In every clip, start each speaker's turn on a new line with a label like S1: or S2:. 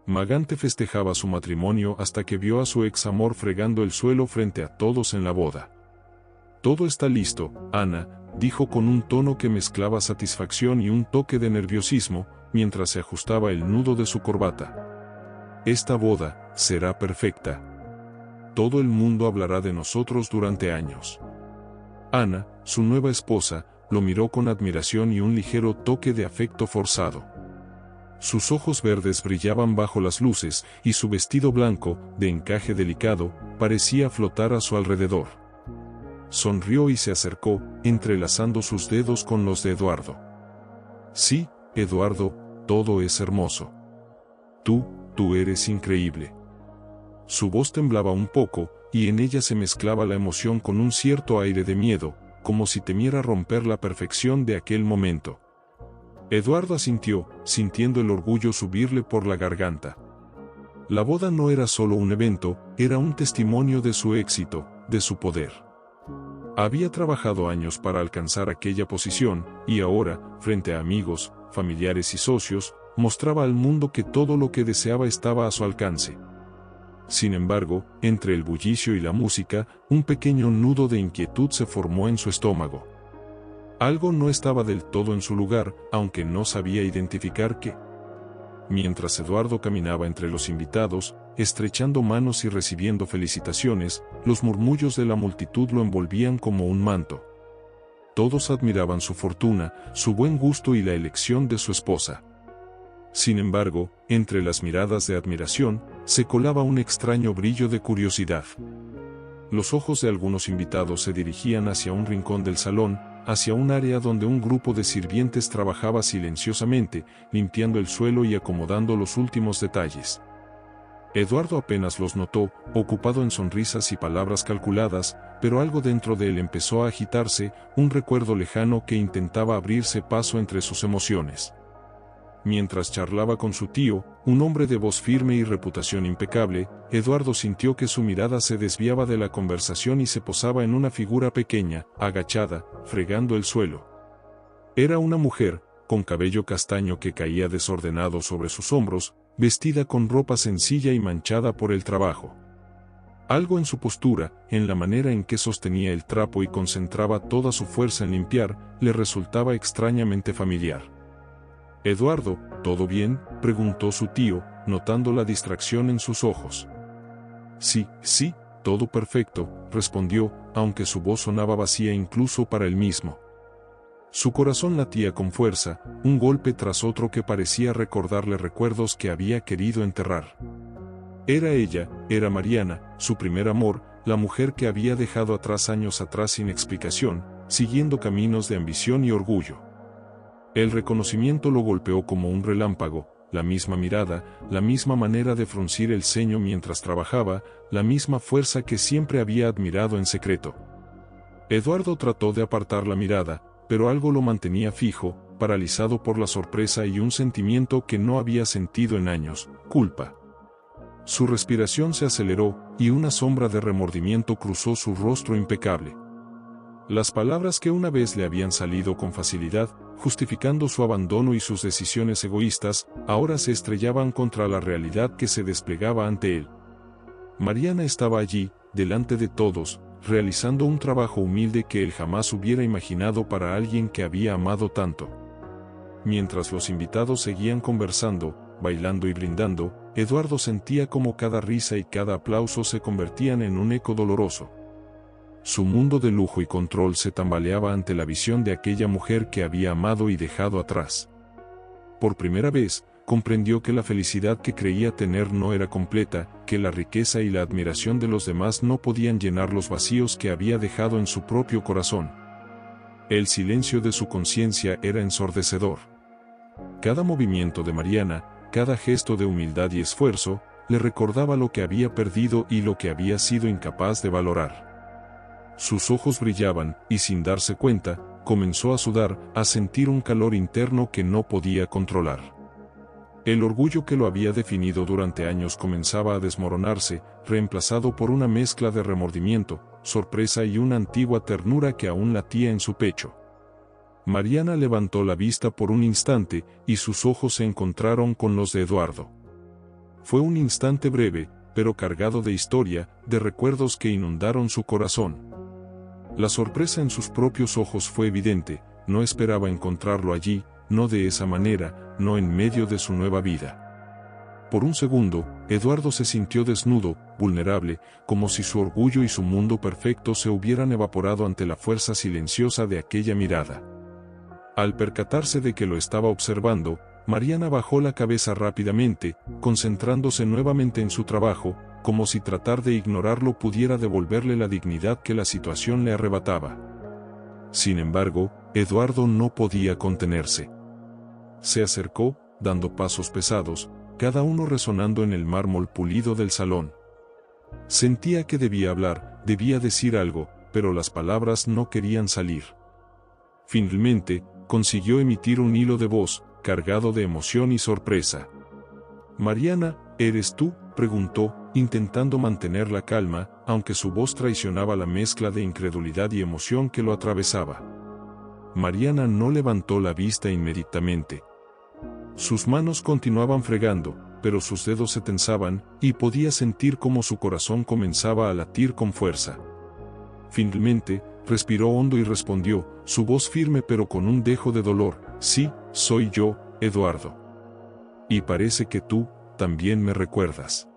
S1: Magante festejaba su matrimonio hasta que vio a su ex amor fregando el suelo frente a todos en la boda. «Todo está listo, Ana», dijo con un tono que mezclaba satisfacción y un toque de nerviosismo, mientras se ajustaba el nudo de su corbata. «Esta boda será perfecta. Todo el mundo hablará de nosotros durante años». Ana, su nueva esposa, lo miró con admiración y un ligero toque de afecto forzado. Sus ojos verdes brillaban bajo las luces, y su vestido blanco, de encaje delicado, parecía flotar a su alrededor. Sonrió y se acercó, entrelazando sus dedos con los de Eduardo. «Sí, Eduardo, todo es hermoso. Tú eres increíble». Su voz temblaba un poco, y en ella se mezclaba la emoción con un cierto aire de miedo, como si temiera romper la perfección de aquel momento. Eduardo asintió, sintiendo el orgullo subirle por la garganta. La boda no era solo un evento, era un testimonio de su éxito, de su poder. Había trabajado años para alcanzar aquella posición, y ahora, frente a amigos, familiares y socios, mostraba al mundo que todo lo que deseaba estaba a su alcance. Sin embargo, entre el bullicio y la música, un pequeño nudo de inquietud se formó en su estómago. Algo no estaba del todo en su lugar, aunque no sabía identificar qué. Mientras Eduardo caminaba entre los invitados, estrechando manos y recibiendo felicitaciones, los murmullos de la multitud lo envolvían como un manto. Todos admiraban su fortuna, su buen gusto y la elección de su esposa. Sin embargo, entre las miradas de admiración, se colaba un extraño brillo de curiosidad. Los ojos de algunos invitados se dirigían hacia un rincón del salón, hacia un área donde un grupo de sirvientes trabajaba silenciosamente, limpiando el suelo y acomodando los últimos detalles. Eduardo apenas los notó, ocupado en sonrisas y palabras calculadas, pero algo dentro de él empezó a agitarse, un recuerdo lejano que intentaba abrirse paso entre sus emociones. Mientras charlaba con su tío, un hombre de voz firme y reputación impecable, Eduardo sintió que su mirada se desviaba de la conversación y se posaba en una figura pequeña, agachada, fregando el suelo. Era una mujer, con cabello castaño que caía desordenado sobre sus hombros, vestida con ropa sencilla y manchada por el trabajo. Algo en su postura, en la manera en que sostenía el trapo y concentraba toda su fuerza en limpiar, le resultaba extrañamente familiar. «Eduardo, ¿todo bien?», preguntó su tío, notando la distracción en sus ojos. «Sí, todo perfecto», respondió, aunque su voz sonaba vacía incluso para él mismo. Su corazón latía con fuerza, un golpe tras otro que parecía recordarle recuerdos que había querido enterrar. Era ella, era Mariana, su primer amor, la mujer que había dejado atrás años atrás sin explicación, siguiendo caminos de ambición y orgullo. El reconocimiento lo golpeó como un relámpago, la misma mirada, la misma manera de fruncir el ceño mientras trabajaba, la misma fuerza que siempre había admirado en secreto. Eduardo trató de apartar la mirada, pero algo lo mantenía fijo, paralizado por la sorpresa y un sentimiento que no había sentido en años: culpa. Su respiración se aceleró, y una sombra de remordimiento cruzó su rostro impecable. Las palabras que una vez le habían salido con facilidad, justificando su abandono y sus decisiones egoístas, ahora se estrellaban contra la realidad que se desplegaba ante él. Mariana estaba allí, delante de todos, realizando un trabajo humilde que él jamás hubiera imaginado para alguien que había amado tanto. Mientras los invitados seguían conversando, bailando y brindando, Eduardo sentía como cada risa y cada aplauso se convertían en un eco doloroso. Su mundo de lujo y control se tambaleaba ante la visión de aquella mujer que había amado y dejado atrás. Por primera vez, comprendió que la felicidad que creía tener no era completa, que la riqueza y la admiración de los demás no podían llenar los vacíos que había dejado en su propio corazón. El silencio de su conciencia era ensordecedor. Cada movimiento de Mariana, cada gesto de humildad y esfuerzo, le recordaba lo que había perdido y lo que había sido incapaz de valorar. Sus ojos brillaban, y sin darse cuenta, comenzó a sudar, a sentir un calor interno que no podía controlar. El orgullo que lo había definido durante años comenzaba a desmoronarse, reemplazado por una mezcla de remordimiento, sorpresa y una antigua ternura que aún latía en su pecho. Mariana levantó la vista por un instante, y sus ojos se encontraron con los de Eduardo. Fue un instante breve, pero cargado de historia, de recuerdos que inundaron su corazón. La sorpresa en sus propios ojos fue evidente, no esperaba encontrarlo allí, no de esa manera, no en medio de su nueva vida. Por un segundo, Eduardo se sintió desnudo, vulnerable, como si su orgullo y su mundo perfecto se hubieran evaporado ante la fuerza silenciosa de aquella mirada. Al percatarse de que lo estaba observando, Mariana bajó la cabeza rápidamente, concentrándose nuevamente en su trabajo, como si tratar de ignorarlo pudiera devolverle la dignidad que la situación le arrebataba. Sin embargo, Eduardo no podía contenerse. Se acercó, dando pasos pesados, cada uno resonando en el mármol pulido del salón. Sentía que debía hablar, debía decir algo, pero las palabras no querían salir. Finalmente, consiguió emitir un hilo de voz, cargado de emoción y sorpresa. «Mariana, ¿eres tú?», preguntó, intentando mantener la calma, aunque su voz traicionaba la mezcla de incredulidad y emoción que lo atravesaba. Mariana no levantó la vista inmediatamente. Sus manos continuaban fregando, pero sus dedos se tensaban, y podía sentir cómo su corazón comenzaba a latir con fuerza. Finalmente, respiró hondo y respondió, su voz firme pero con un dejo de dolor: «Sí, soy yo, Eduardo. Y parece que tú, también me recuerdas».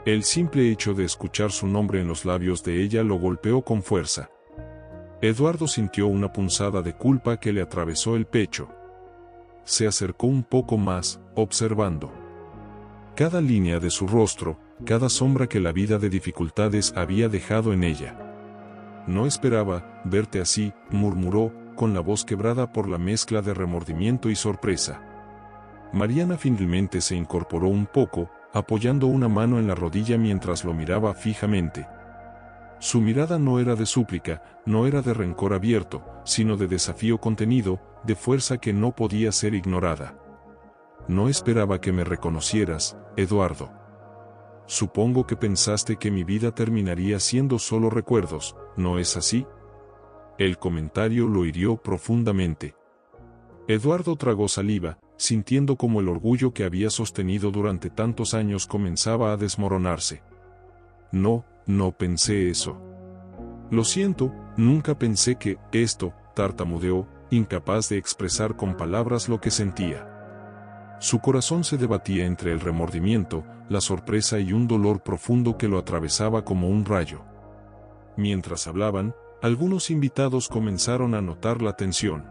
S1: El simple hecho de escuchar su nombre en los labios de ella lo golpeó con fuerza. Eduardo sintió una punzada de culpa que le atravesó el pecho. Se acercó un poco más, observando cada línea de su rostro, cada sombra que la vida de dificultades había dejado en ella. «No esperaba verte así», murmuró, con la voz quebrada por la mezcla de remordimiento y sorpresa. Mariana finalmente se incorporó un poco, apoyando una mano en la rodilla mientras lo miraba fijamente. Su mirada no era de súplica, no era de rencor abierto, sino de desafío contenido, de fuerza que no podía ser ignorada. «No esperaba que me reconocieras, Eduardo. Supongo que pensaste que mi vida terminaría siendo solo recuerdos, ¿no es así?». El comentario lo hirió profundamente. Eduardo tragó saliva, sintiendo como el orgullo que había sostenido durante tantos años comenzaba a desmoronarse. «No, no pensé eso. Lo siento, nunca pensé que esto», tartamudeó, incapaz de expresar con palabras lo que sentía. Su corazón se debatía entre el remordimiento, la sorpresa y un dolor profundo que lo atravesaba como un rayo. Mientras hablaban, algunos invitados comenzaron a notar la tensión.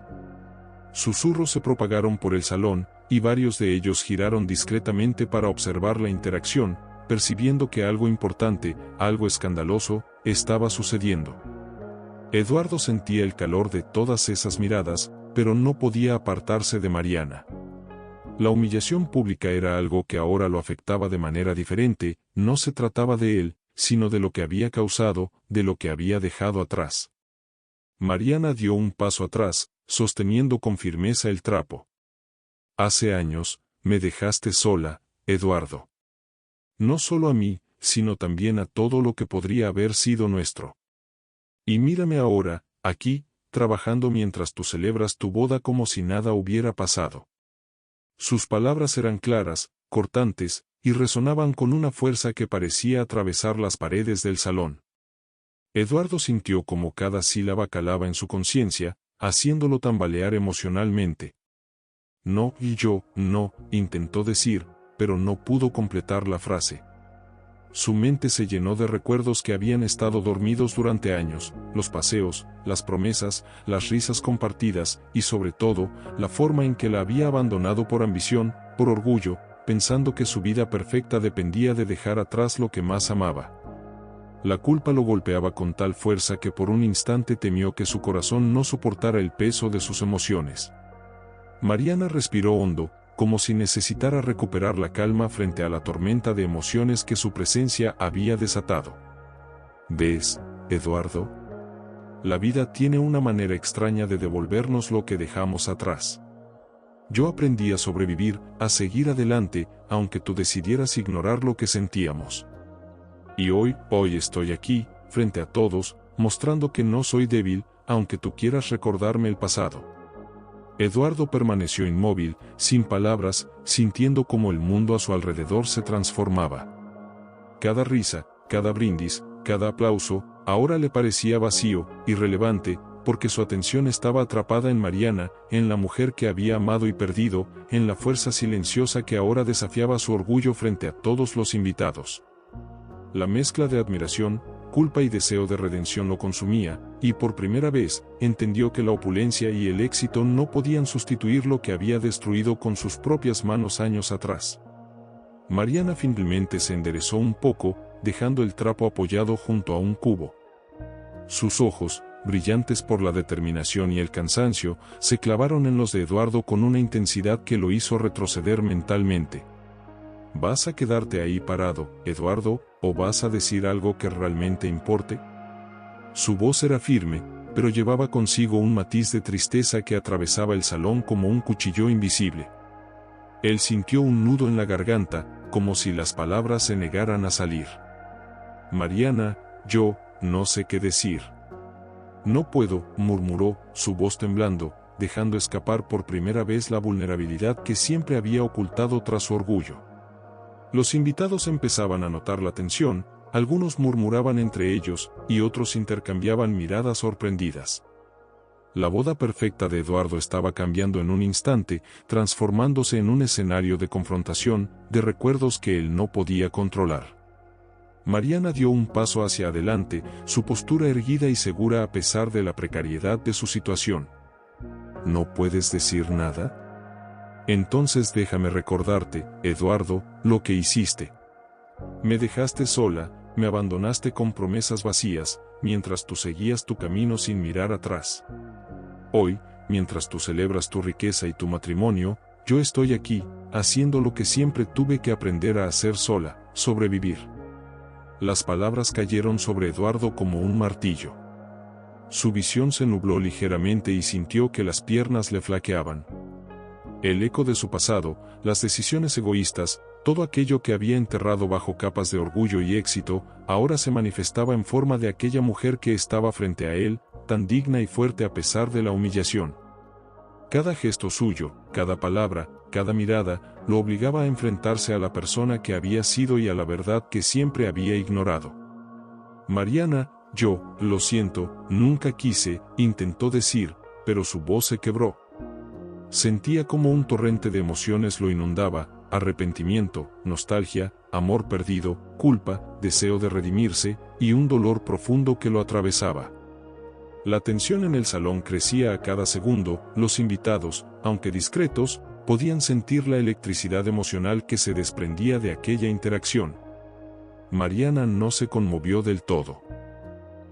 S1: Susurros se propagaron por el salón, y varios de ellos giraron discretamente para observar la interacción, percibiendo que algo importante, algo escandaloso, estaba sucediendo. Eduardo sentía el calor de todas esas miradas, pero no podía apartarse de Mariana. La humillación pública era algo que ahora lo afectaba de manera diferente, no se trataba de él, sino de lo que había causado, de lo que había dejado atrás. Mariana dio un paso atrás, sosteniendo con firmeza el trapo. «Hace años, me dejaste sola, Eduardo. No solo a mí, sino también a todo lo que podría haber sido nuestro. Y mírame ahora, aquí, trabajando mientras tú celebras tu boda como si nada hubiera pasado». Sus palabras eran claras, cortantes, y resonaban con una fuerza que parecía atravesar las paredes del salón. Eduardo sintió como cada sílaba calaba en su conciencia, haciéndolo tambalear emocionalmente. «No, y yo, no», intentó decir, pero no pudo completar la frase. Su mente se llenó de recuerdos que habían estado dormidos durante años, los paseos, las promesas, las risas compartidas, y sobre todo, la forma en que la había abandonado por ambición, por orgullo, pensando que su vida perfecta dependía de dejar atrás lo que más amaba. La culpa lo golpeaba con tal fuerza que por un instante temió que su corazón no soportara el peso de sus emociones. Mariana respiró hondo, como si necesitara recuperar la calma frente a la tormenta de emociones que su presencia había desatado. «¿Ves, Eduardo? La vida tiene una manera extraña de devolvernos lo que dejamos atrás. Yo aprendí a sobrevivir, a seguir adelante, aunque tú decidieras ignorar lo que sentíamos. Y hoy estoy aquí, frente a todos, mostrando que no soy débil, aunque tú quieras recordarme el pasado». Eduardo permaneció inmóvil, sin palabras, sintiendo cómo el mundo a su alrededor se transformaba. Cada risa, cada brindis, cada aplauso, ahora le parecía vacío, irrelevante, porque su atención estaba atrapada en Mariana, en la mujer que había amado y perdido, en la fuerza silenciosa que ahora desafiaba su orgullo frente a todos los invitados. La mezcla de admiración, culpa y deseo de redención lo consumía, y por primera vez, entendió que la opulencia y el éxito no podían sustituir lo que había destruido con sus propias manos años atrás. Mariana finalmente se enderezó un poco, dejando el trapo apoyado junto a un cubo. Sus ojos, brillantes por la determinación y el cansancio, se clavaron en los de Eduardo con una intensidad que lo hizo retroceder mentalmente. ¿Vas a quedarte ahí parado, Eduardo, o vas a decir algo que realmente importe? Su voz era firme, pero llevaba consigo un matiz de tristeza que atravesaba el salón como un cuchillo invisible. Él sintió un nudo en la garganta, como si las palabras se negaran a salir. Mariana, yo no sé qué decir. No puedo, murmuró, su voz temblando, dejando escapar por primera vez la vulnerabilidad que siempre había ocultado tras su orgullo. Los invitados empezaban a notar la tensión, algunos murmuraban entre ellos, y otros intercambiaban miradas sorprendidas. La boda perfecta de Eduardo estaba cambiando en un instante, transformándose en un escenario de confrontación, de recuerdos que él no podía controlar. Mariana dio un paso hacia adelante, su postura erguida y segura a pesar de la precariedad de su situación. ¿No puedes decir nada? Entonces déjame recordarte, Eduardo, lo que hiciste. Me dejaste sola, me abandonaste con promesas vacías, mientras tú seguías tu camino sin mirar atrás. Hoy, mientras tú celebras tu riqueza y tu matrimonio, yo estoy aquí, haciendo lo que siempre tuve que aprender a hacer sola, sobrevivir. Las palabras cayeron sobre Eduardo como un martillo. Su visión se nubló ligeramente y sintió que las piernas le flaqueaban. El eco de su pasado, las decisiones egoístas, todo aquello que había enterrado bajo capas de orgullo y éxito, ahora se manifestaba en forma de aquella mujer que estaba frente a él, tan digna y fuerte a pesar de la humillación. Cada gesto suyo, cada palabra, cada mirada, lo obligaba a enfrentarse a la persona que había sido y a la verdad que siempre había ignorado. Mariana, yo, lo siento, nunca quise, intentó decir, pero su voz se quebró. Sentía como un torrente de emociones lo inundaba, arrepentimiento, nostalgia, amor perdido, culpa, deseo de redimirse, y un dolor profundo que lo atravesaba. La tensión en el salón crecía a cada segundo, los invitados, aunque discretos, podían sentir la electricidad emocional que se desprendía de aquella interacción. Mariana no se conmovió del todo.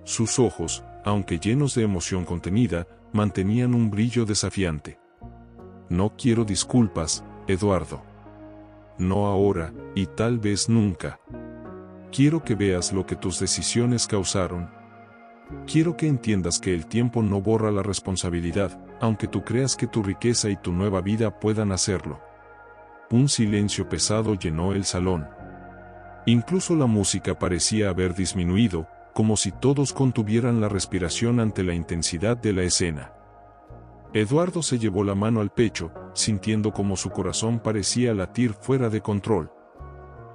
S1: Sus ojos, aunque llenos de emoción contenida, mantenían un brillo desafiante. No quiero disculpas, Eduardo. No ahora, y tal vez nunca. Quiero que veas lo que tus decisiones causaron. Quiero que entiendas que el tiempo no borra la responsabilidad, aunque tú creas que tu riqueza y tu nueva vida puedan hacerlo. Un silencio pesado llenó el salón. Incluso la música parecía haber disminuido, como si todos contuvieran la respiración ante la intensidad de la escena. Eduardo se llevó la mano al pecho, sintiendo como su corazón parecía latir fuera de control.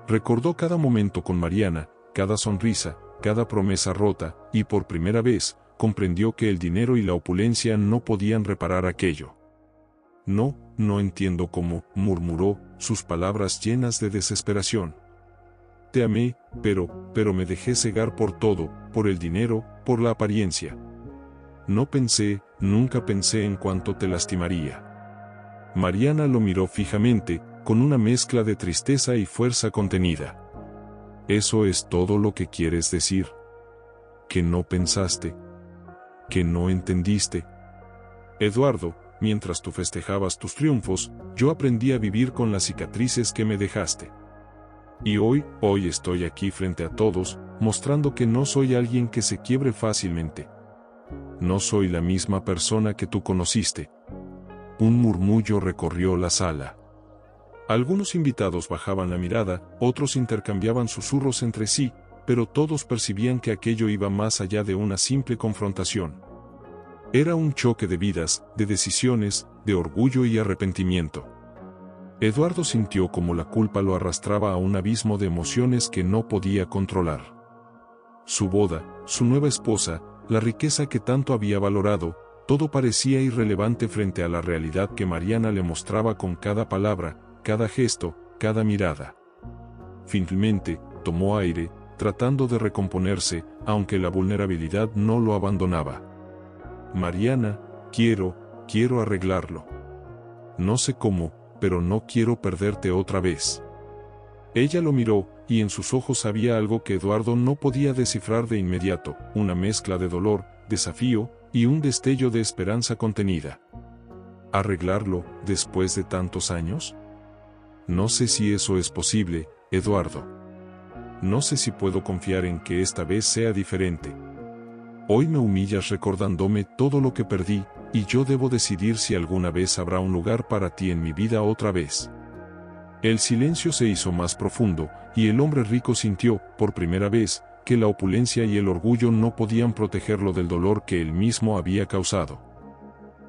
S1: Recordó cada momento con Mariana, cada sonrisa, cada promesa rota, y por primera vez, comprendió que el dinero y la opulencia no podían reparar aquello. No entiendo cómo, murmuró, sus palabras llenas de desesperación. Te amé, pero me dejé cegar por todo, por el dinero, por la apariencia. Nunca pensé en cuánto te lastimaría. Mariana lo miró fijamente, con una mezcla de tristeza y fuerza contenida. ¿Eso es todo lo que quieres decir? ¿Que no pensaste? ¿Que no entendiste? Eduardo, mientras tú festejabas tus triunfos, yo aprendí a vivir con las cicatrices que me dejaste. Y hoy estoy aquí frente a todos, mostrando que no soy alguien que se quiebre fácilmente. No soy la misma persona que tú conociste. Un murmullo recorrió la sala. Algunos invitados bajaban la mirada, otros intercambiaban susurros entre sí, pero todos percibían que aquello iba más allá de una simple confrontación. Era un choque de vidas, de decisiones, de orgullo y arrepentimiento. Eduardo sintió como la culpa lo arrastraba a un abismo de emociones que no podía controlar. Su boda, su nueva esposa, la riqueza que tanto había valorado, todo parecía irrelevante frente a la realidad que Mariana le mostraba con cada palabra, cada gesto, cada mirada. Finalmente, tomó aire, tratando de recomponerse, aunque la vulnerabilidad no lo abandonaba. Mariana, quiero arreglarlo. No sé cómo, pero no quiero perderte otra vez. Ella lo miró, y en sus ojos había algo que Eduardo no podía descifrar de inmediato, una mezcla de dolor, desafío, y un destello de esperanza contenida. ¿Arreglarlo, después de tantos años? No sé si eso es posible, Eduardo. No sé si puedo confiar en que esta vez sea diferente. Hoy me humillas recordándome todo lo que perdí, y yo debo decidir si alguna vez habrá un lugar para ti en mi vida otra vez. El silencio se hizo más profundo, y el hombre rico sintió, por primera vez, que la opulencia y el orgullo no podían protegerlo del dolor que él mismo había causado.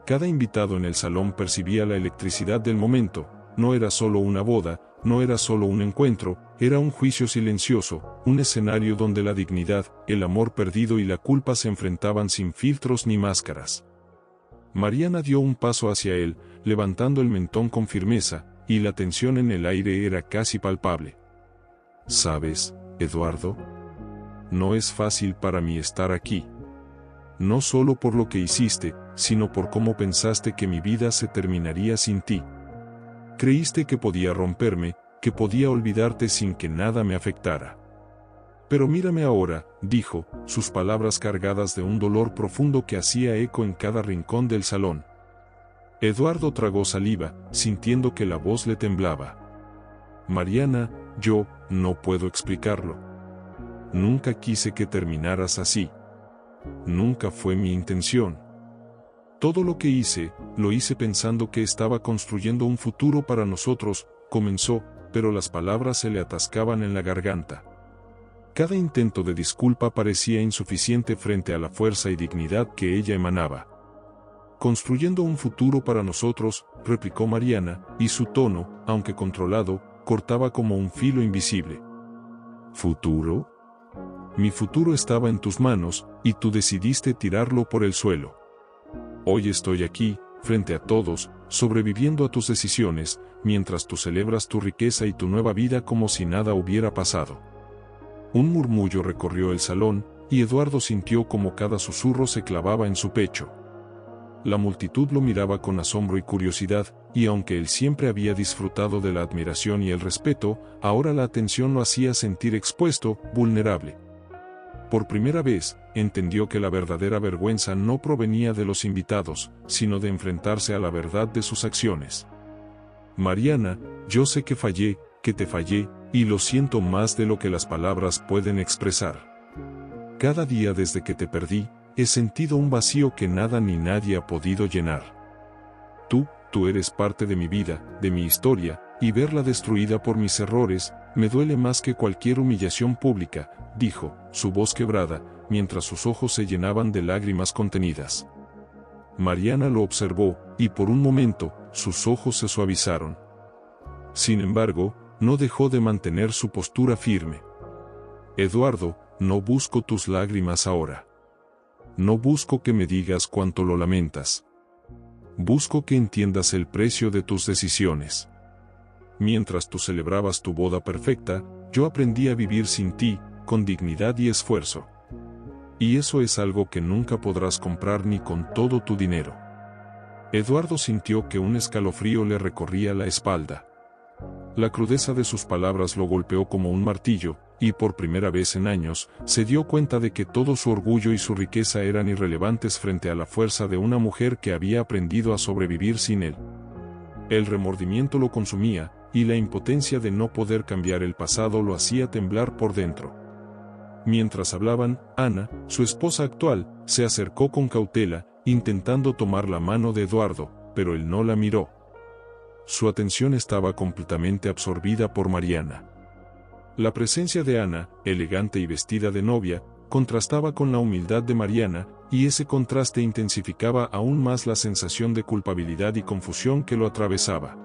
S1: Cada invitado en el salón percibía la electricidad del momento. No era solo una boda, no era solo un encuentro, era un juicio silencioso, un escenario donde la dignidad, el amor perdido y la culpa se enfrentaban sin filtros ni máscaras. Mariana dio un paso hacia él, levantando el mentón con firmeza, y la tensión en el aire era casi palpable. ¿Sabes, Eduardo? No es fácil para mí estar aquí. No solo por lo que hiciste, sino por cómo pensaste que mi vida se terminaría sin ti. Creíste que podía romperme, que podía olvidarte sin que nada me afectara. Pero mírame ahora, dijo, sus palabras cargadas de un dolor profundo que hacía eco en cada rincón del salón. Eduardo tragó saliva, sintiendo que la voz le temblaba. Mariana, yo no puedo explicarlo. Nunca quise que terminaras así. Nunca fue mi intención. Todo lo que hice, lo hice pensando que estaba construyendo un futuro para nosotros, comenzó, pero las palabras se le atascaban en la garganta. Cada intento de disculpa parecía insuficiente frente a la fuerza y dignidad que ella emanaba. Construyendo un futuro para nosotros, replicó Mariana, y su tono, aunque controlado, cortaba como un filo invisible. ¿Futuro? Mi futuro estaba en tus manos, y tú decidiste tirarlo por el suelo. Hoy estoy aquí, frente a todos, sobreviviendo a tus decisiones, mientras tú celebras tu riqueza y tu nueva vida como si nada hubiera pasado. Un murmullo recorrió el salón, y Eduardo sintió como cada susurro se clavaba en su pecho. La multitud lo miraba con asombro y curiosidad, y aunque él siempre había disfrutado de la admiración y el respeto, ahora la atención lo hacía sentir expuesto, vulnerable. Por primera vez, entendió que la verdadera vergüenza no provenía de los invitados, sino de enfrentarse a la verdad de sus acciones. Mariana, yo sé que fallé, que te fallé, y lo siento más de lo que las palabras pueden expresar. Cada día desde que te perdí, he sentido un vacío que nada ni nadie ha podido llenar. Tú eres parte de mi vida, de mi historia, y verla destruida por mis errores, me duele más que cualquier humillación pública, dijo, su voz quebrada, mientras sus ojos se llenaban de lágrimas contenidas. Mariana lo observó, y por un momento, sus ojos se suavizaron. Sin embargo, no dejó de mantener su postura firme. Eduardo, no busco tus lágrimas ahora. No busco que me digas cuánto lo lamentas. Busco que entiendas el precio de tus decisiones. Mientras tú celebrabas tu boda perfecta, yo aprendí a vivir sin ti, con dignidad y esfuerzo. Y eso es algo que nunca podrás comprar ni con todo tu dinero. Eduardo sintió que un escalofrío le recorría la espalda. La crudeza de sus palabras lo golpeó como un martillo, y por primera vez en años, se dio cuenta de que todo su orgullo y su riqueza eran irrelevantes frente a la fuerza de una mujer que había aprendido a sobrevivir sin él. El remordimiento lo consumía, y la impotencia de no poder cambiar el pasado lo hacía temblar por dentro. Mientras hablaban, Ana, su esposa actual, se acercó con cautela, intentando tomar la mano de Eduardo, pero él no la miró. Su atención estaba completamente absorbida por Mariana. La presencia de Ana, elegante y vestida de novia, contrastaba con la humildad de Mariana, y ese contraste intensificaba aún más la sensación de culpabilidad y confusión que lo atravesaba.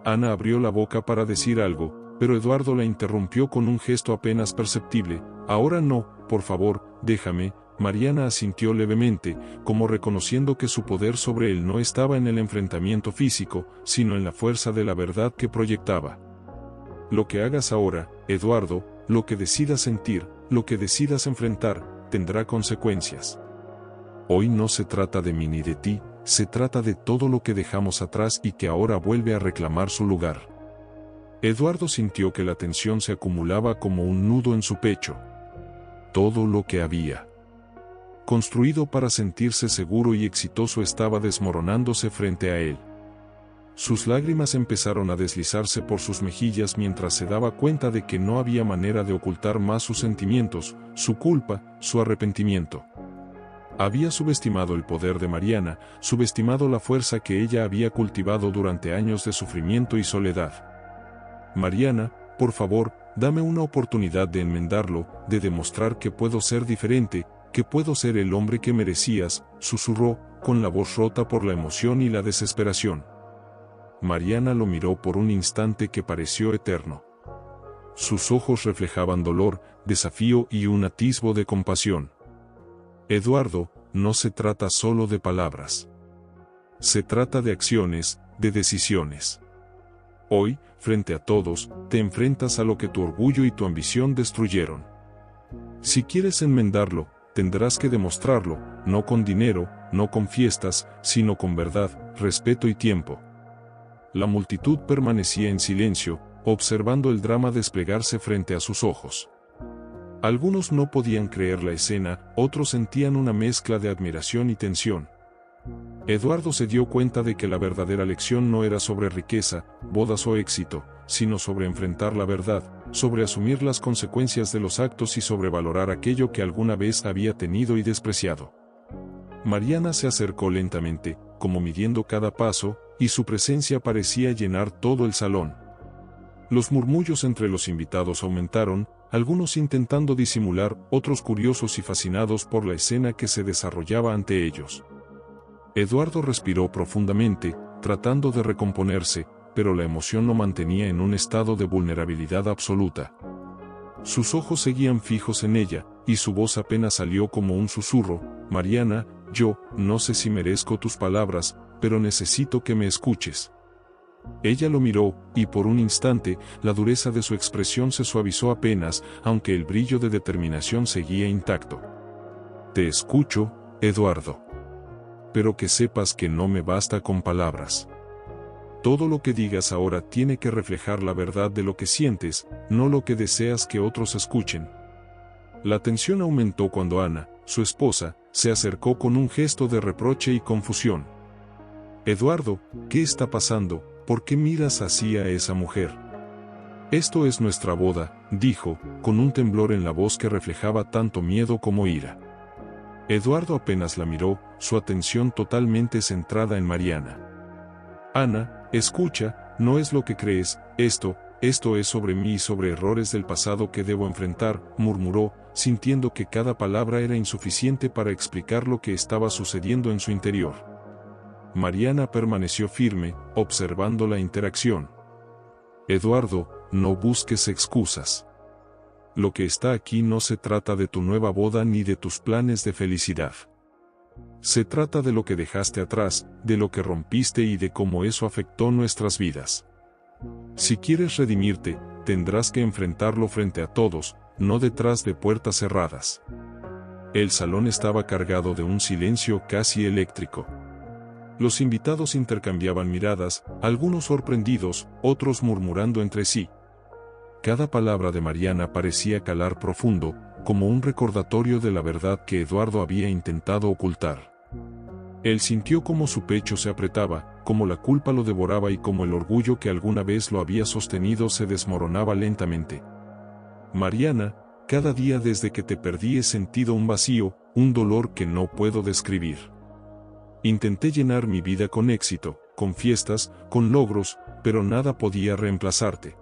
S1: Ana abrió la boca para decir algo, pero Eduardo la interrumpió con un gesto apenas perceptible. Ahora no, por favor, déjame. Mariana asintió levemente, como reconociendo que su poder sobre él no estaba en el enfrentamiento físico, sino en la fuerza de la verdad que proyectaba. Lo que hagas ahora, Eduardo, lo que decidas sentir, lo que decidas enfrentar, tendrá consecuencias. Hoy no se trata de mí ni de ti, se trata de todo lo que dejamos atrás y que ahora vuelve a reclamar su lugar. Eduardo sintió que la tensión se acumulaba como un nudo en su pecho. Todo lo que había construido para sentirse seguro y exitoso estaba desmoronándose frente a él. Sus lágrimas empezaron a deslizarse por sus mejillas mientras se daba cuenta de que no había manera de ocultar más sus sentimientos, su culpa, su arrepentimiento. Había subestimado el poder de Mariana, subestimado la fuerza que ella había cultivado durante años de sufrimiento y soledad. Mariana, por favor, dame una oportunidad de enmendarlo, de demostrar que puedo ser diferente, que puedo ser el hombre que merecías, susurró, con la voz rota por la emoción y la desesperación. Mariana lo miró por un instante que pareció eterno. Sus ojos reflejaban dolor, desafío y un atisbo de compasión. Eduardo, no se trata solo de palabras. Se trata de acciones, de decisiones. Hoy, frente a todos, te enfrentas a lo que tu orgullo y tu ambición destruyeron. Si quieres enmendarlo, tendrás que demostrarlo, no con dinero, no con fiestas, sino con verdad, respeto y tiempo. La multitud permanecía en silencio, observando el drama desplegarse frente a sus ojos. Algunos no podían creer la escena, otros sentían una mezcla de admiración y tensión. Eduardo se dio cuenta de que la verdadera lección no era sobre riqueza, bodas o éxito, sino sobre enfrentar la verdad, sobre asumir las consecuencias de los actos y sobre valorar aquello que alguna vez había tenido y despreciado. Mariana se acercó lentamente, como midiendo cada paso, y su presencia parecía llenar todo el salón. Los murmullos entre los invitados aumentaron, algunos intentando disimular, otros curiosos y fascinados por la escena que se desarrollaba ante ellos. Eduardo respiró profundamente, tratando de recomponerse, pero la emoción lo mantenía en un estado de vulnerabilidad absoluta. Sus ojos seguían fijos en ella, y su voz apenas salió como un susurro: Mariana, yo no sé si merezco tus palabras, pero necesito que me escuches. Ella lo miró, y por un instante, la dureza de su expresión se suavizó apenas, aunque el brillo de determinación seguía intacto. Te escucho, Eduardo. Pero que sepas que no me basta con palabras. Todo lo que digas ahora tiene que reflejar la verdad de lo que sientes, no lo que deseas que otros escuchen. La tensión aumentó cuando Ana, su esposa, se acercó con un gesto de reproche y confusión. Eduardo, ¿qué está pasando? ¿Por qué miras así a esa mujer? Esto es nuestra boda, dijo, con un temblor en la voz que reflejaba tanto miedo como ira. Eduardo apenas la miró, su atención totalmente centrada en Mariana. Ana, escucha, no es lo que crees, esto es sobre mí y sobre errores del pasado que debo enfrentar, murmuró, sintiendo que cada palabra era insuficiente para explicar lo que estaba sucediendo en su interior. Mariana permaneció firme, observando la interacción. Eduardo, no busques excusas. Lo que está aquí no se trata de tu nueva boda ni de tus planes de felicidad. Se trata de lo que dejaste atrás, de lo que rompiste y de cómo eso afectó nuestras vidas. Si quieres redimirte, tendrás que enfrentarlo frente a todos, no detrás de puertas cerradas. El salón estaba cargado de un silencio casi eléctrico. Los invitados intercambiaban miradas, algunos sorprendidos, otros murmurando entre sí. Cada palabra de Mariana parecía calar profundo, como un recordatorio de la verdad que Eduardo había intentado ocultar. Él sintió como su pecho se apretaba, como la culpa lo devoraba y como el orgullo que alguna vez lo había sostenido se desmoronaba lentamente. Mariana, cada día desde que te perdí he sentido un vacío, un dolor que no puedo describir. Intenté llenar mi vida con éxito, con fiestas, con logros, pero nada podía reemplazarte.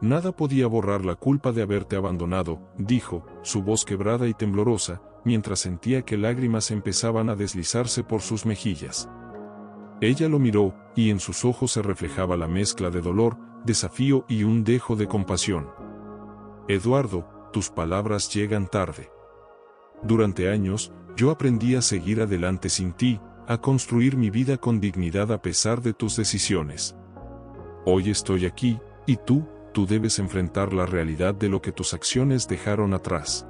S1: Nada podía borrar la culpa de haberte abandonado, dijo, su voz quebrada y temblorosa, mientras sentía que lágrimas empezaban a deslizarse por sus mejillas. Ella lo miró, y en sus ojos se reflejaba la mezcla de dolor, desafío y un dejo de compasión. Eduardo, tus palabras llegan tarde. Durante años, yo aprendí a seguir adelante sin ti, a construir mi vida con dignidad a pesar de tus decisiones. Hoy estoy aquí, y tú debes enfrentar la realidad de lo que tus acciones dejaron atrás.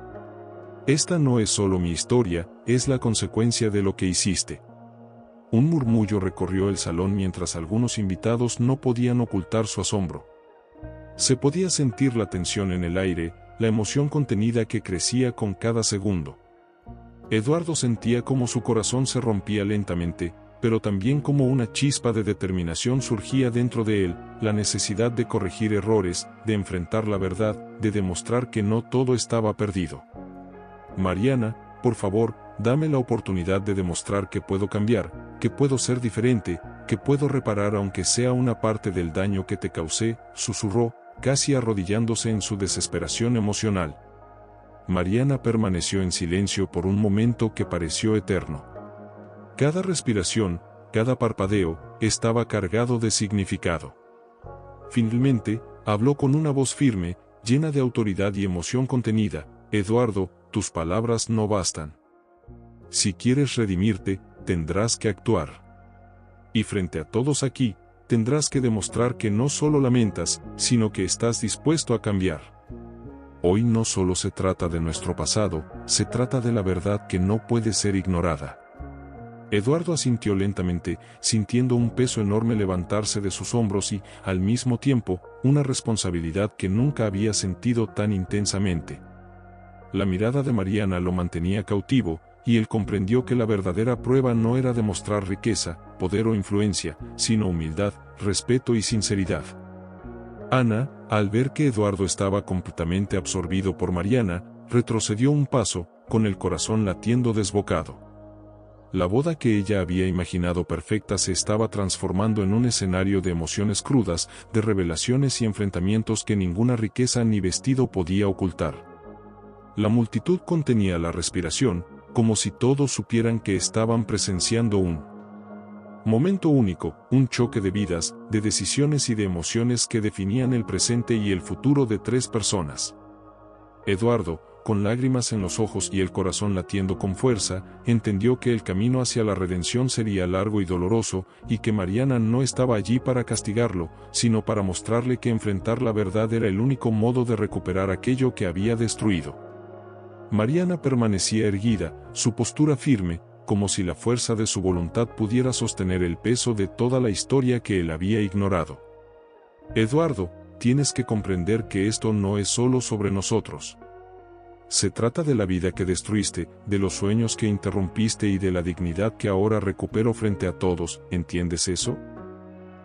S1: Esta no es solo mi historia, es la consecuencia de lo que hiciste. Un murmullo recorrió el salón mientras algunos invitados no podían ocultar su asombro. Se podía sentir la tensión en el aire, la emoción contenida que crecía con cada segundo. Eduardo sentía como su corazón se rompía lentamente, pero también como una chispa de determinación surgía dentro de él, la necesidad de corregir errores, de enfrentar la verdad, de demostrar que no todo estaba perdido. Mariana, por favor, dame la oportunidad de demostrar que puedo cambiar, que puedo ser diferente, que puedo reparar aunque sea una parte del daño que te causé, susurró, casi arrodillándose en su desesperación emocional. Mariana permaneció en silencio por un momento que pareció eterno. Cada respiración, cada parpadeo, estaba cargado de significado. Finalmente, habló con una voz firme, llena de autoridad y emoción contenida, Eduardo, tus palabras no bastan. Si quieres redimirte, tendrás que actuar. Y frente a todos aquí, tendrás que demostrar que no solo lamentas, sino que estás dispuesto a cambiar. Hoy no solo se trata de nuestro pasado, se trata de la verdad que no puede ser ignorada. Eduardo asintió lentamente, sintiendo un peso enorme levantarse de sus hombros y, al mismo tiempo, una responsabilidad que nunca había sentido tan intensamente. La mirada de Mariana lo mantenía cautivo, y él comprendió que la verdadera prueba no era demostrar riqueza, poder o influencia, sino humildad, respeto y sinceridad. Ana, al ver que Eduardo estaba completamente absorbido por Mariana, retrocedió un paso, con el corazón latiendo desbocado. La boda que ella había imaginado perfecta se estaba transformando en un escenario de emociones crudas, de revelaciones y enfrentamientos que ninguna riqueza ni vestido podía ocultar. La multitud contenía la respiración, como si todos supieran que estaban presenciando un momento único, un choque de vidas, de decisiones y de emociones que definían el presente y el futuro de 3 personas. Eduardo, con lágrimas en los ojos y el corazón latiendo con fuerza, entendió que el camino hacia la redención sería largo y doloroso, y que Mariana no estaba allí para castigarlo, sino para mostrarle que enfrentar la verdad era el único modo de recuperar aquello que había destruido. Mariana permanecía erguida, su postura firme, como si la fuerza de su voluntad pudiera sostener el peso de toda la historia que él había ignorado. Eduardo, tienes que comprender que esto no es solo sobre nosotros. Se trata de la vida que destruiste, de los sueños que interrumpiste y de la dignidad que ahora recupero frente a todos, ¿entiendes eso?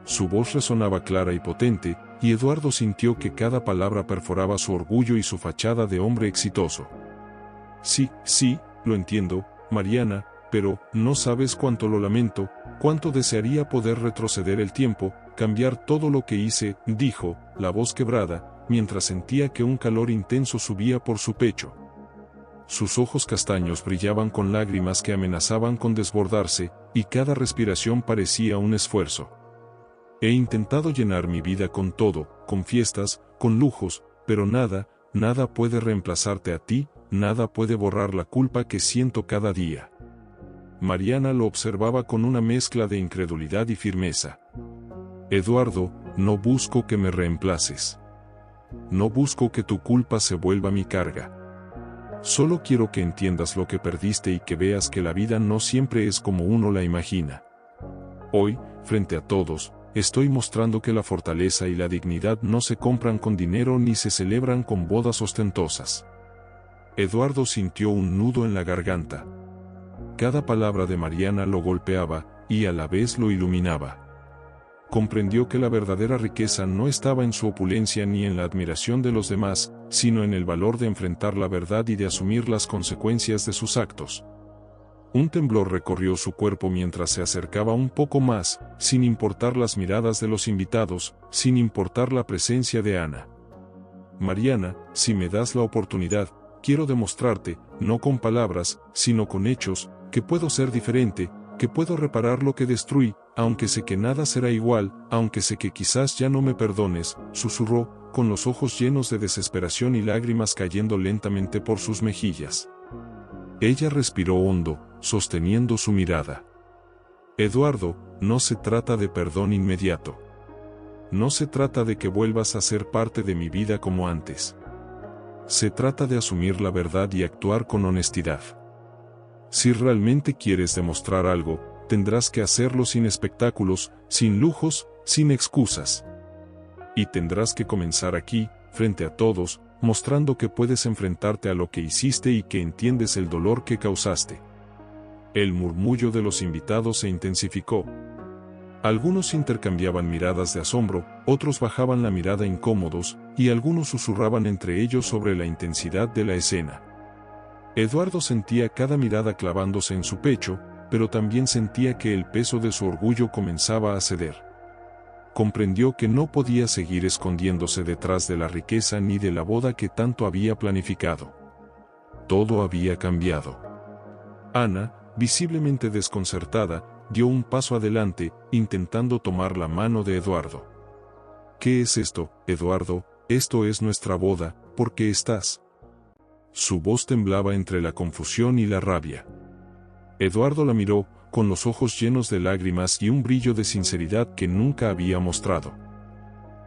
S1: Su voz resonaba clara y potente, y Eduardo sintió que cada palabra perforaba su orgullo y su fachada de hombre exitoso. Sí, lo entiendo, Mariana, pero no sabes cuánto lo lamento, cuánto desearía poder retroceder el tiempo, cambiar todo lo que hice, dijo, la voz quebrada, mientras sentía que un calor intenso subía por su pecho. Sus ojos castaños brillaban con lágrimas que amenazaban con desbordarse, y cada respiración parecía un esfuerzo. He intentado llenar mi vida con todo, con fiestas, con lujos, pero nada puede reemplazarte a ti, nada puede borrar la culpa que siento cada día. Mariana lo observaba con una mezcla de incredulidad y firmeza. Eduardo, no busco que me reemplaces. No busco que tu culpa se vuelva mi carga. Solo quiero que entiendas lo que perdiste y que veas que la vida no siempre es como uno la imagina. Hoy, frente a todos, estoy mostrando que la fortaleza y la dignidad no se compran con dinero ni se celebran con bodas ostentosas. Eduardo sintió un nudo en la garganta. Cada palabra de Mariana lo golpeaba, y a la vez lo iluminaba. Comprendió que la verdadera riqueza no estaba en su opulencia ni en la admiración de los demás, sino en el valor de enfrentar la verdad y de asumir las consecuencias de sus actos. Un temblor recorrió su cuerpo mientras se acercaba un poco más, sin importar las miradas de los invitados, sin importar la presencia de Ana. Mariana, si me das la oportunidad, quiero demostrarte, no con palabras, sino con hechos, que puedo ser diferente, que puedo reparar lo que destruí, aunque sé que nada será igual, aunque sé que quizás ya no me perdones, susurró, con los ojos llenos de desesperación y lágrimas cayendo lentamente por sus mejillas. Ella respiró hondo, sosteniendo su mirada. Eduardo, no se trata de perdón inmediato. No se trata de que vuelvas a ser parte de mi vida como antes. Se trata de asumir la verdad y actuar con honestidad. Si realmente quieres demostrar algo, tendrás que hacerlo sin espectáculos, sin lujos, sin excusas. Y tendrás que comenzar aquí, frente a todos, mostrando que puedes enfrentarte a lo que hiciste y que entiendes el dolor que causaste. El murmullo de los invitados se intensificó. Algunos intercambiaban miradas de asombro, otros bajaban la mirada incómodos, y algunos susurraban entre ellos sobre la intensidad de la escena. Eduardo sentía cada mirada clavándose en su pecho, pero también sentía que el peso de su orgullo comenzaba a ceder. Comprendió que no podía seguir escondiéndose detrás de la riqueza ni de la boda que tanto había planificado. Todo había cambiado. Ana, visiblemente desconcertada, dio un paso adelante, intentando tomar la mano de Eduardo. ¿Qué es esto, Eduardo? Esto es nuestra boda, ¿por qué estás? Su voz temblaba entre la confusión y la rabia. Eduardo la miró, con los ojos llenos de lágrimas y un brillo de sinceridad que nunca había mostrado.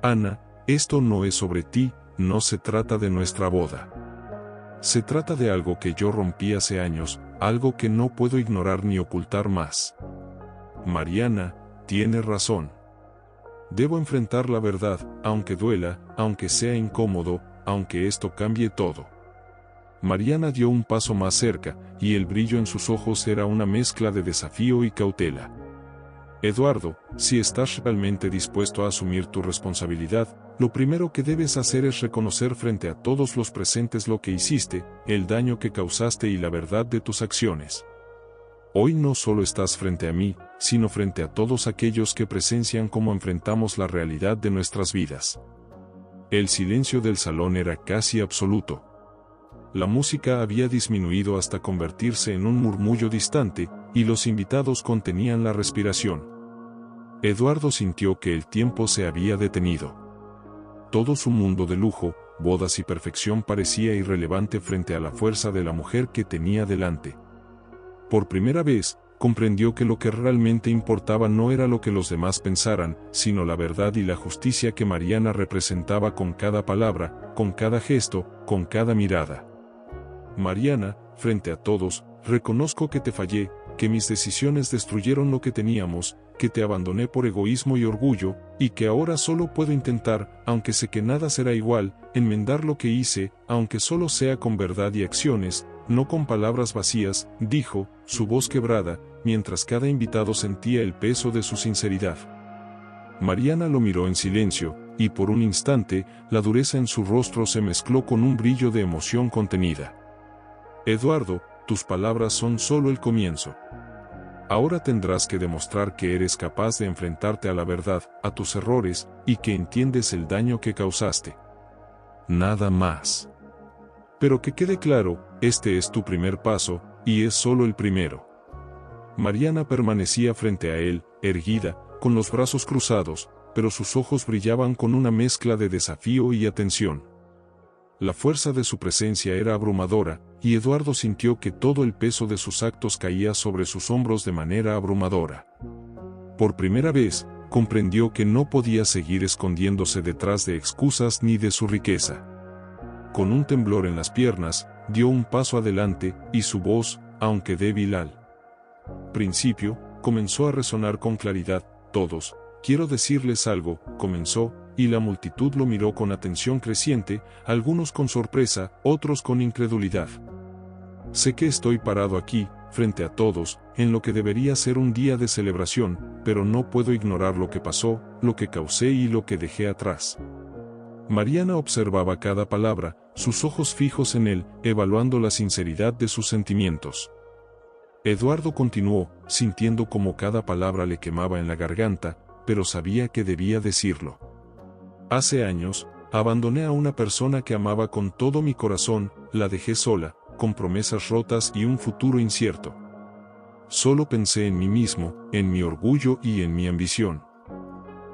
S1: Ana, esto no es sobre ti, no se trata de nuestra boda. Se trata de algo que yo rompí hace años, algo que no puedo ignorar ni ocultar más. Mariana, tiene razón. Debo enfrentar la verdad, aunque duela, aunque sea incómodo, aunque esto cambie todo. Mariana dio un paso más cerca, y el brillo en sus ojos era una mezcla de desafío y cautela. Eduardo, si estás realmente dispuesto a asumir tu responsabilidad, lo primero que debes hacer es reconocer frente a todos los presentes lo que hiciste, el daño que causaste y la verdad de tus acciones. Hoy no solo estás frente a mí, sino frente a todos aquellos que presencian cómo enfrentamos la realidad de nuestras vidas. El silencio del salón era casi absoluto. La música había disminuido hasta convertirse en un murmullo distante, y los invitados contenían la respiración. Eduardo sintió que el tiempo se había detenido. Todo su mundo de lujo, bodas y perfección parecía irrelevante frente a la fuerza de la mujer que tenía delante. Por primera vez, comprendió que lo que realmente importaba no era lo que los demás pensaran, sino la verdad y la justicia que Mariana representaba con cada palabra, con cada gesto, con cada mirada. Mariana, frente a todos, reconozco que te fallé, que mis decisiones destruyeron lo que teníamos, que te abandoné por egoísmo y orgullo, y que ahora solo puedo intentar, aunque sé que nada será igual, enmendar lo que hice, aunque solo sea con verdad y acciones, no con palabras vacías, dijo, su voz quebrada, mientras cada invitado sentía el peso de su sinceridad. Mariana lo miró en silencio, y por un instante, la dureza en su rostro se mezcló con un brillo de emoción contenida. Eduardo, tus palabras son solo el comienzo. Ahora tendrás que demostrar que eres capaz de enfrentarte a la verdad, a tus errores, y que entiendes el daño que causaste. Nada más. Pero que quede claro, este es tu primer paso, y es solo el primero. Mariana permanecía frente a él, erguida, con los brazos cruzados, pero sus ojos brillaban con una mezcla de desafío y atención. La fuerza de su presencia era abrumadora, y Eduardo sintió que todo el peso de sus actos caía sobre sus hombros de manera abrumadora. Por primera vez, comprendió que no podía seguir escondiéndose detrás de excusas ni de su riqueza. Con un temblor en las piernas, dio un paso adelante, y su voz, aunque débil al principio, comenzó a resonar con claridad. Todos, quiero decirles algo, comenzó, y la multitud lo miró con atención creciente, algunos con sorpresa, otros con incredulidad. Sé que estoy parado aquí, frente a todos, en lo que debería ser un día de celebración, pero no puedo ignorar lo que pasó, lo que causé y lo que dejé atrás. Mariana observaba cada palabra, sus ojos fijos en él, evaluando la sinceridad de sus sentimientos. Eduardo continuó, sintiendo como cada palabra le quemaba en la garganta, pero sabía que debía decirlo. Hace años, Abandoné a una persona que amaba con todo mi corazón, la dejé sola, con promesas rotas y un futuro incierto. Solo pensé en mí mismo, en mi orgullo y en mi ambición.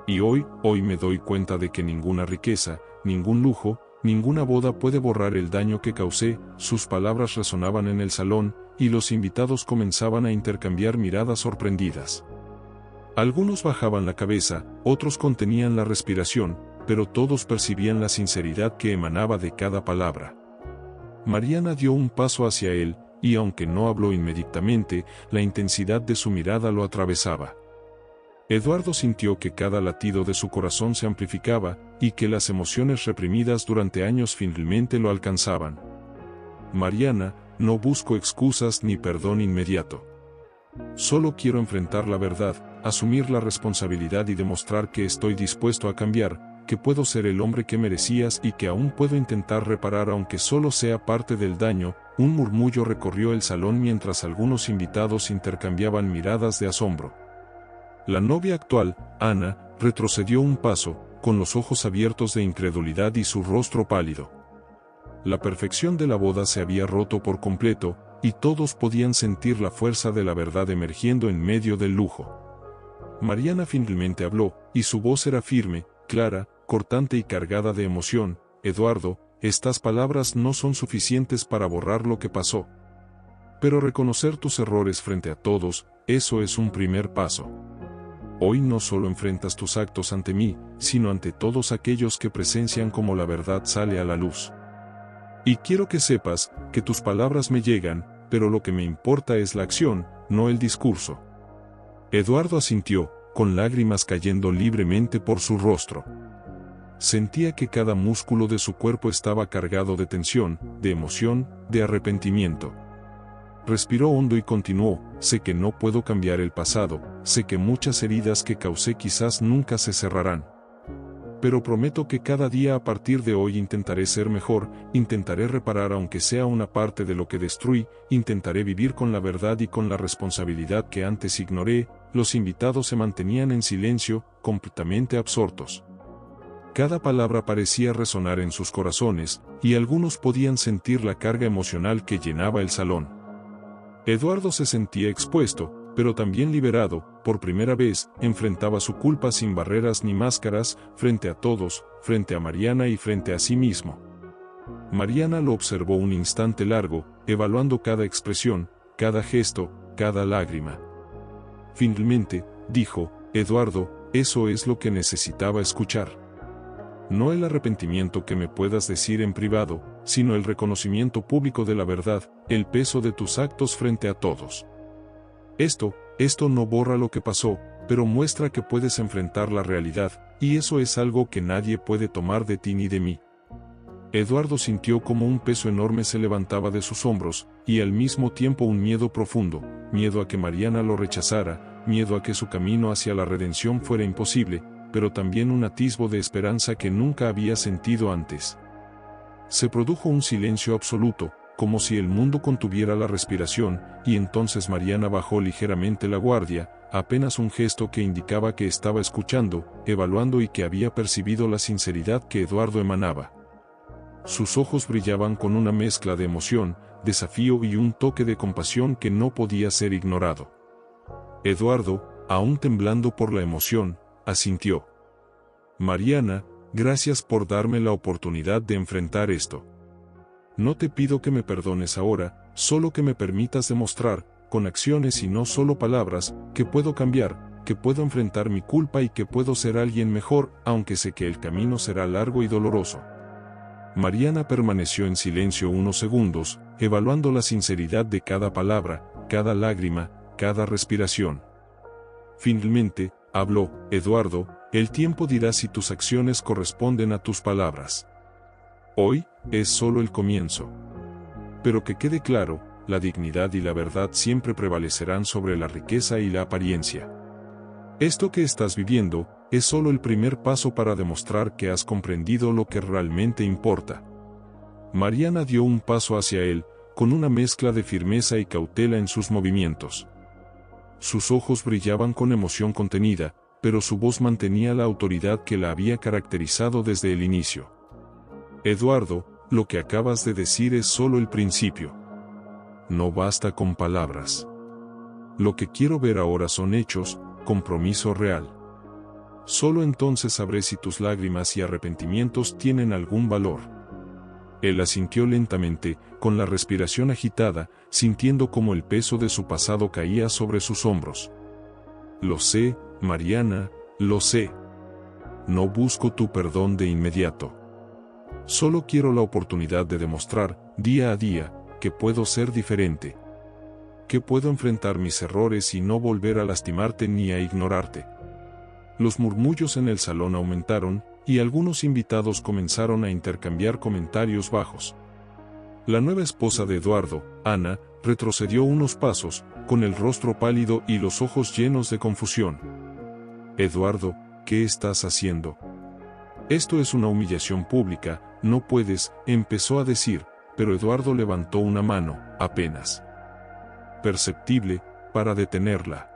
S1: Y hoy me doy cuenta de que ninguna riqueza, ningún lujo, ninguna boda puede borrar el daño que causé. Sus palabras resonaban en el salón, y los invitados comenzaban a intercambiar miradas sorprendidas. Algunos bajaban la cabeza, otros contenían la respiración, pero todos percibían la sinceridad que emanaba de cada palabra. Mariana dio un paso hacia él, y aunque no habló inmediatamente, la intensidad de su mirada lo atravesaba. Eduardo sintió que cada latido de su corazón se amplificaba, y que las emociones reprimidas durante años finalmente lo alcanzaban. Mariana, no busco excusas ni perdón inmediato. Solo quiero enfrentar la verdad, asumir la responsabilidad y demostrar que estoy dispuesto a cambiar, que puedo ser el hombre que merecías y que aún puedo intentar reparar aunque solo sea parte del daño. Un murmullo recorrió el salón mientras algunos invitados intercambiaban miradas de asombro. La novia actual, Ana, retrocedió un paso, con los ojos abiertos de incredulidad y su rostro pálido. La perfección de la boda se había roto por completo, y todos podían sentir la fuerza de la verdad emergiendo en medio del lujo. Mariana finalmente habló, y su voz era firme, clara, cortante y cargada de emoción. Eduardo, estas palabras no son suficientes para borrar lo que pasó. Pero reconocer tus errores frente a todos, eso es un primer paso. Hoy no solo enfrentas tus actos ante mí, sino ante todos aquellos que presencian cómo la verdad sale a la luz. Y quiero que sepas, que tus palabras me llegan, pero lo que me importa es la acción, no el discurso. Eduardo asintió, con lágrimas cayendo libremente por su rostro. Sentía que cada músculo de su cuerpo estaba cargado de tensión, de emoción, de arrepentimiento. Respiró hondo y continuó: sé que no puedo cambiar el pasado, sé que muchas heridas que causé quizás nunca se cerrarán. Pero prometo que cada día a partir de hoy intentaré ser mejor, intentaré reparar aunque sea una parte de lo que destruí, intentaré vivir con la verdad y con la responsabilidad que antes ignoré. Los invitados se mantenían en silencio, completamente absortos. Cada palabra parecía resonar en sus corazones, y algunos podían sentir la carga emocional que llenaba el salón. Eduardo se sentía expuesto, pero también liberado. Por primera vez, enfrentaba su culpa sin barreras ni máscaras, frente a todos, frente a Mariana y frente a sí mismo. Mariana lo observó un instante largo, evaluando cada expresión, cada gesto, cada lágrima. Finalmente, dijo: Eduardo, eso es lo que necesitaba escuchar. No el arrepentimiento que me puedas decir en privado, sino el reconocimiento público de la verdad, el peso de tus actos frente a todos. Esto no borra lo que pasó, pero muestra que puedes enfrentar la realidad, y eso es algo que nadie puede tomar de ti ni de mí. Eduardo sintió como un peso enorme se levantaba de sus hombros, y al mismo tiempo un miedo profundo, miedo a que Mariana lo rechazara, miedo a que su camino hacia la redención fuera imposible, pero también un atisbo de esperanza que nunca había sentido antes. Se produjo un silencio absoluto, como si el mundo contuviera la respiración, y entonces Mariana bajó ligeramente la guardia, apenas un gesto que indicaba que estaba escuchando, evaluando y que había percibido la sinceridad que Eduardo emanaba. Sus ojos brillaban con una mezcla de emoción, desafío y un toque de compasión que no podía ser ignorado. Eduardo, aún temblando por la emoción, asintió. Mariana, gracias por darme la oportunidad de enfrentar esto. No te pido que me perdones ahora, solo que me permitas demostrar, con acciones y no solo palabras, que puedo cambiar, que puedo enfrentar mi culpa y que puedo ser alguien mejor, aunque sé que el camino será largo y doloroso. Mariana permaneció en silencio unos segundos, evaluando la sinceridad de cada palabra, cada lágrima, cada respiración. Finalmente, habló: Eduardo, el tiempo dirá si tus acciones corresponden a tus palabras. Hoy es solo el comienzo. Pero que quede claro, la dignidad y la verdad siempre prevalecerán sobre la riqueza y la apariencia. Esto que estás viviendo es solo el primer paso para demostrar que has comprendido lo que realmente importa. Mariana dio un paso hacia él, con una mezcla de firmeza y cautela en sus movimientos. Sus ojos brillaban con emoción contenida, pero su voz mantenía la autoridad que la había caracterizado desde el inicio. Eduardo, lo que acabas de decir es solo el principio. No basta con palabras. Lo que quiero ver ahora son hechos, compromiso real. Solo entonces sabré si tus lágrimas y arrepentimientos tienen algún valor. Él asintió lentamente, con la respiración agitada, sintiendo cómo el peso de su pasado caía sobre sus hombros. Lo sé, Mariana, lo sé. No busco tu perdón de inmediato. Solo quiero la oportunidad de demostrar, día a día, que puedo ser diferente. Que puedo enfrentar mis errores y no volver a lastimarte ni a ignorarte. Los murmullos en el salón aumentaron, y algunos invitados comenzaron a intercambiar comentarios bajos. La nueva esposa de Eduardo, Ana, retrocedió unos pasos, con el rostro pálido y los ojos llenos de confusión. Eduardo, ¿qué estás haciendo? Esto es una humillación pública, no puedes, empezó a decir, pero Eduardo levantó una mano, apenas perceptible, para detenerla.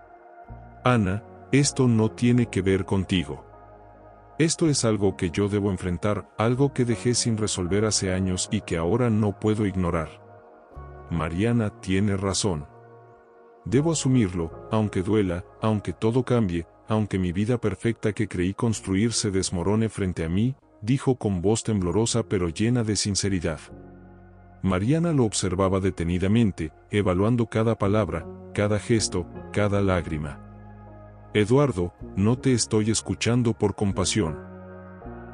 S1: Ana, esto no tiene que ver contigo. Esto es algo que yo debo enfrentar, algo que dejé sin resolver hace años y que ahora no puedo ignorar. Mariana tiene razón. Debo asumirlo, aunque duela, aunque todo cambie, aunque mi vida perfecta que creí construir se desmorone frente a mí, dijo con voz temblorosa pero llena de sinceridad. Mariana lo observaba detenidamente, evaluando cada palabra, cada gesto, cada lágrima. Eduardo, no te estoy escuchando por compasión.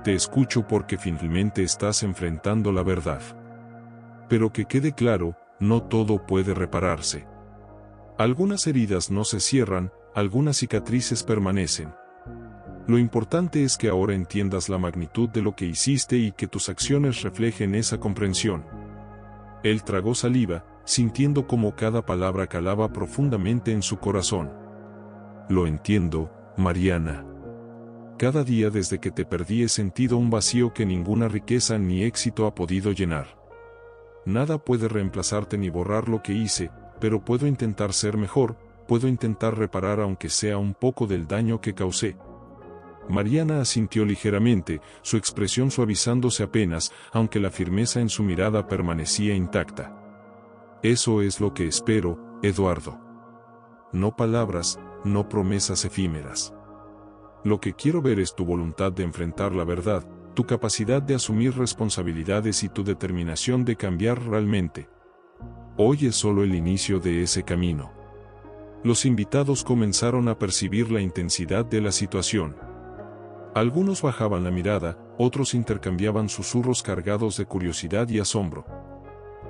S1: Te escucho porque finalmente estás enfrentando la verdad. Pero que quede claro, no todo puede repararse. Algunas heridas no se cierran, algunas cicatrices permanecen. Lo importante es que ahora entiendas la magnitud de lo que hiciste y que tus acciones reflejen esa comprensión. Él tragó saliva, sintiendo cómo cada palabra calaba profundamente en su corazón. Lo entiendo, Mariana. Cada día desde que te perdí he sentido un vacío que ninguna riqueza ni éxito ha podido llenar. Nada puede reemplazarte ni borrar lo que hice, pero puedo intentar ser mejor, puedo intentar reparar aunque sea un poco del daño que causé. Mariana asintió ligeramente, su expresión suavizándose apenas, aunque la firmeza en su mirada permanecía intacta. Eso es lo que espero, Eduardo. No palabras, no promesas efímeras. Lo que quiero ver es tu voluntad de enfrentar la verdad, tu capacidad de asumir responsabilidades y tu determinación de cambiar realmente. Hoy es solo el inicio de ese camino. Los invitados comenzaron a percibir la intensidad de la situación. Algunos bajaban la mirada, otros intercambiaban susurros cargados de curiosidad y asombro.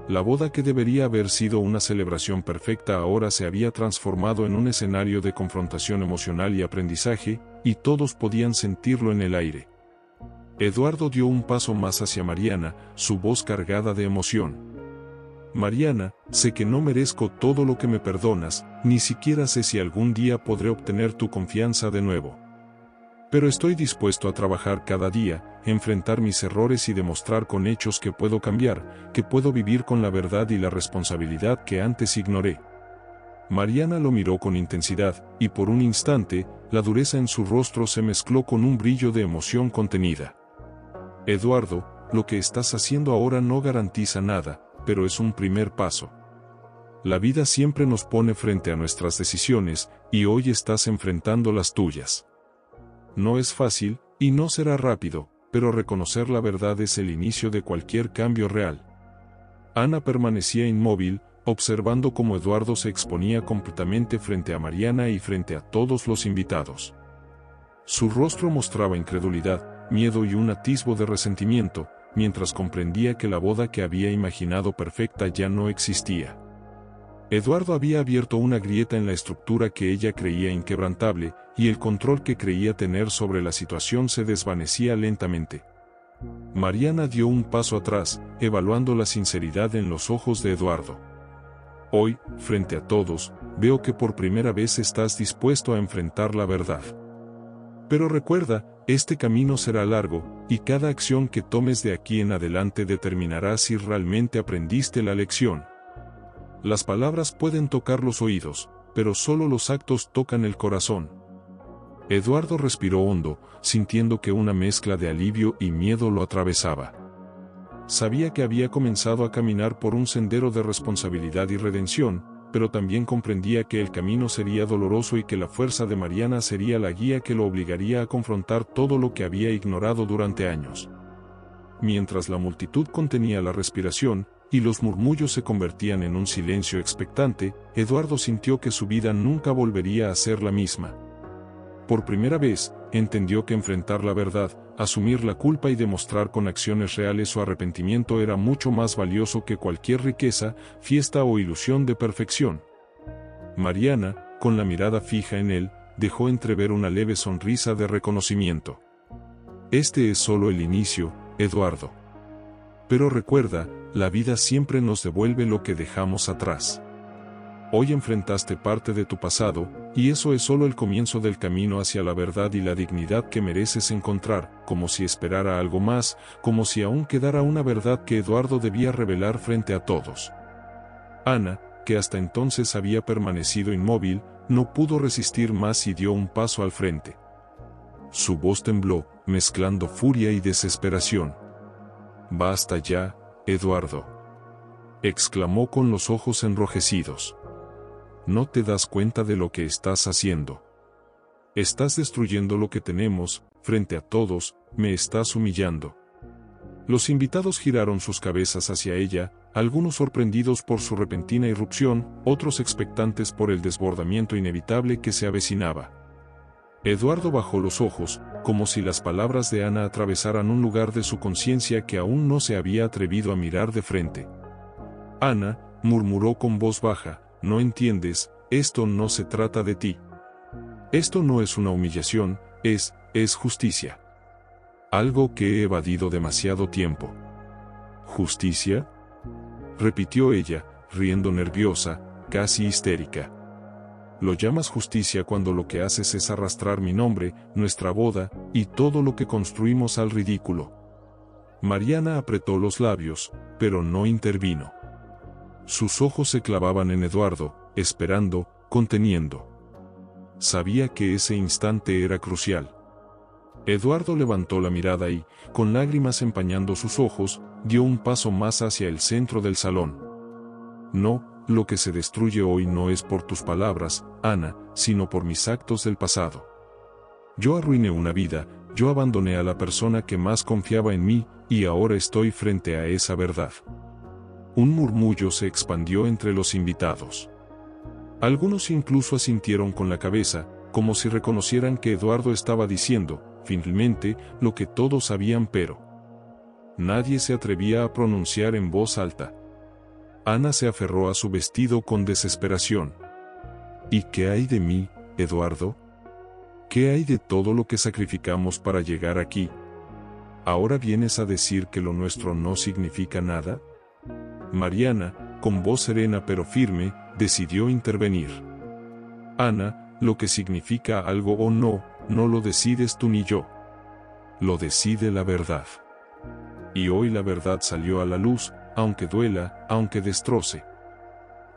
S1: La boda que debería haber sido una celebración perfecta ahora se había transformado en un escenario de confrontación emocional y aprendizaje, y todos podían sentirlo en el aire. Eduardo dio un paso más hacia Mariana, su voz cargada de emoción. Mariana, sé que no merezco todo lo que me perdonas, ni siquiera sé si algún día podré obtener tu confianza de nuevo. Pero estoy dispuesto a trabajar cada día, enfrentar mis errores y demostrar con hechos que puedo cambiar, que puedo vivir con la verdad y la responsabilidad que antes ignoré. Mariana lo miró con intensidad, y por un instante, la dureza en su rostro se mezcló con un brillo de emoción contenida. Eduardo, lo que estás haciendo ahora no garantiza nada, pero es un primer paso. La vida siempre nos pone frente a nuestras decisiones, y hoy estás enfrentando las tuyas. No es fácil, y no será rápido, pero reconocer la verdad es el inicio de cualquier cambio real. Ana permanecía inmóvil, observando cómo Eduardo se exponía completamente frente a Mariana y frente a todos los invitados. Su rostro mostraba incredulidad, miedo y un atisbo de resentimiento, mientras comprendía que la boda que había imaginado perfecta ya no existía. Eduardo había abierto una grieta en la estructura que ella creía inquebrantable, y el control que creía tener sobre la situación se desvanecía lentamente. Mariana dio un paso atrás, evaluando la sinceridad en los ojos de Eduardo. Hoy, frente a todos, veo que por primera vez estás dispuesto a enfrentar la verdad. Pero recuerda, este camino será largo, y cada acción que tomes de aquí en adelante determinará si realmente aprendiste la lección. Las palabras pueden tocar los oídos, pero solo los actos tocan el corazón. Eduardo respiró hondo, sintiendo que una mezcla de alivio y miedo lo atravesaba. sabía que había comenzado a caminar por un sendero de responsabilidad y redención, pero también comprendía que el camino sería doloroso y que la fuerza de Mariana sería la guía que lo obligaría a confrontar todo lo que había ignorado durante años. Mientras la multitud contenía la respiración, y los murmullos se convertían en un silencio expectante, Eduardo sintió que su vida nunca volvería a ser la misma. Por primera vez, entendió que enfrentar la verdad, asumir la culpa y demostrar con acciones reales su arrepentimiento era mucho más valioso que cualquier riqueza, fiesta o ilusión de perfección. Mariana, con la mirada fija en él, dejó entrever una leve sonrisa de reconocimiento. Este es solo el inicio, Eduardo. Pero recuerda, la vida siempre nos devuelve lo que dejamos atrás. Hoy enfrentaste parte de tu pasado, y eso es solo el comienzo del camino hacia la verdad y la dignidad que mereces encontrar, como si esperara algo más, como si aún quedara una verdad que Eduardo debía revelar frente a todos. Ana, que hasta entonces había permanecido inmóvil, no pudo resistir más y dio un paso al frente. Su voz tembló, mezclando furia y desesperación. «Basta ya, Eduardo», exclamó con los ojos enrojecidos. «No te das cuenta de lo que estás haciendo. Estás destruyendo lo que tenemos, frente a todos, me estás humillando». Los invitados giraron sus cabezas hacia ella, algunos sorprendidos por su repentina irrupción, otros expectantes por el desbordamiento inevitable que se avecinaba. Eduardo bajó los ojos, como si las palabras de Ana atravesaran un lugar de su conciencia que aún no se había atrevido a mirar de frente. «Ana», murmuró con voz baja, «no entiendes, esto no se trata de ti. Esto no es una humillación, es justicia. Algo que he evadido demasiado tiempo». «¿Justicia?», repitió ella, riendo nerviosa, casi histérica. «¿Lo llamas justicia cuando lo que haces es arrastrar mi nombre, nuestra boda, y todo lo que construimos al ridículo?» Mariana apretó los labios, pero no intervino. Sus ojos se clavaban en Eduardo, esperando, conteniendo. Sabía que ese instante era crucial. Eduardo levantó la mirada y, con lágrimas empañando sus ojos, dio un paso más hacia el centro del salón. «No, lo que se destruye hoy no es por tus palabras, Ana, sino por mis actos del pasado. Yo arruiné una vida, yo abandoné a la persona que más confiaba en mí, y ahora estoy frente a esa verdad». Un murmullo se expandió entre los invitados. Algunos incluso asintieron con la cabeza, como si reconocieran que Eduardo estaba diciendo, finalmente, lo que todos sabían, pero nadie se atrevía a pronunciar en voz alta. Ana se aferró a su vestido con desesperación. «¿Y qué hay de mí, Eduardo? ¿Qué hay de todo lo que sacrificamos para llegar aquí? ¿Ahora vienes a decir que lo nuestro no significa nada?». Mariana, con voz serena pero firme, decidió intervenir. «Ana, lo que significa algo o no, no lo decides tú ni yo. Lo decide la verdad. Y hoy la verdad salió a la luz, aunque duela, aunque destroce.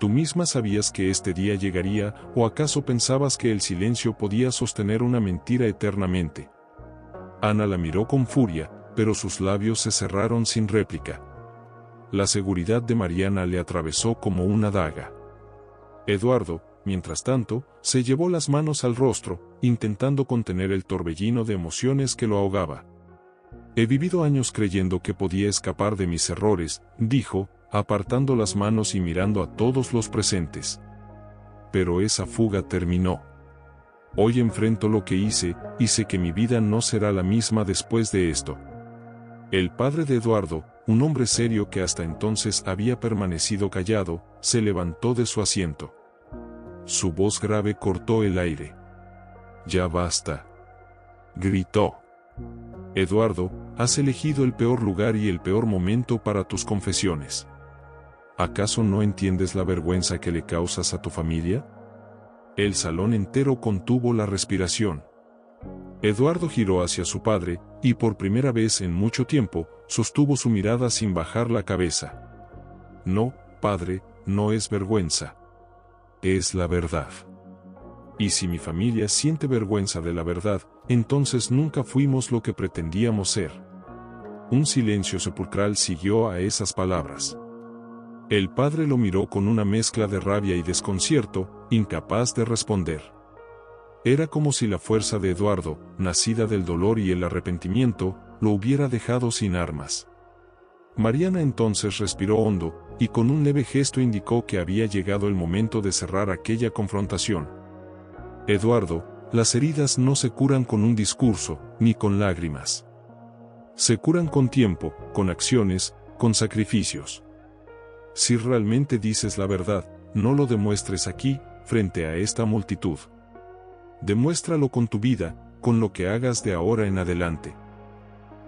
S1: ¿Tú misma sabías que este día llegaría, o acaso pensabas que el silencio podía sostener una mentira eternamente?». Ana la miró con furia, pero sus labios se cerraron sin réplica. La seguridad de Mariana le atravesó como una daga. Eduardo, mientras tanto, se llevó las manos al rostro, intentando contener el torbellino de emociones que lo ahogaba. «He vivido años creyendo que podía escapar de mis errores», dijo, apartando las manos y mirando a todos los presentes. «Pero esa fuga terminó. Hoy enfrento lo que hice, y sé que mi vida no será la misma después de esto». El padre de Eduardo, un hombre serio que hasta entonces había permanecido callado, se levantó de su asiento. Su voz grave cortó el aire. «Ya basta», gritó. «Eduardo, has elegido el peor lugar y el peor momento para tus confesiones. ¿Acaso no entiendes la vergüenza que le causas a tu familia?». El salón entero contuvo la respiración. Eduardo giró hacia su padre, y por primera vez en mucho tiempo, sostuvo su mirada sin bajar la cabeza. «No, padre, no es vergüenza. Es la verdad. Y si mi familia siente vergüenza de la verdad, entonces nunca fuimos lo que pretendíamos ser». Un silencio sepulcral siguió a esas palabras. El padre lo miró con una mezcla de rabia y desconcierto, incapaz de responder. Era como si la fuerza de Eduardo, nacida del dolor y el arrepentimiento, lo hubiera dejado sin armas. Mariana entonces respiró hondo, y con un leve gesto indicó que había llegado el momento de cerrar aquella confrontación. Eduardo, las heridas no se curan con un discurso, ni con lágrimas. Se curan con tiempo, con acciones, con sacrificios. Si realmente dices la verdad, no lo demuestres aquí, frente a esta multitud. Demuéstralo con tu vida, con lo que hagas de ahora en adelante.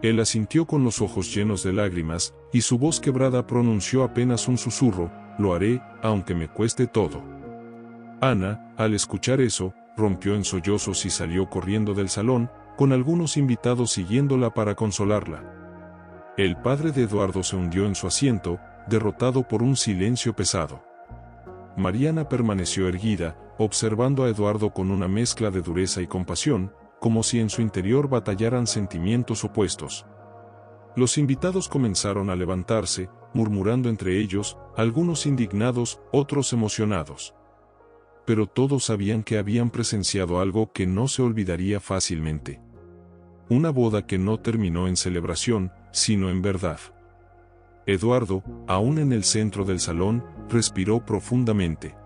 S1: Él asintió con los ojos llenos de lágrimas, y su voz quebrada pronunció apenas un susurro: lo haré, aunque me cueste todo. Ana, al escuchar eso, rompió en sollozos y salió corriendo del salón, con algunos invitados siguiéndola para consolarla. El padre de Eduardo se hundió en su asiento, derrotado por un silencio pesado. Mariana permaneció erguida, observando a Eduardo con una mezcla de dureza y compasión, como si en su interior batallaran sentimientos opuestos. Los invitados comenzaron a levantarse, murmurando entre ellos, algunos indignados, otros emocionados. Pero todos sabían que habían presenciado algo que no se olvidaría fácilmente. Una boda que no terminó en celebración, sino en verdad. Eduardo, aún en el centro del salón, respiró profundamente.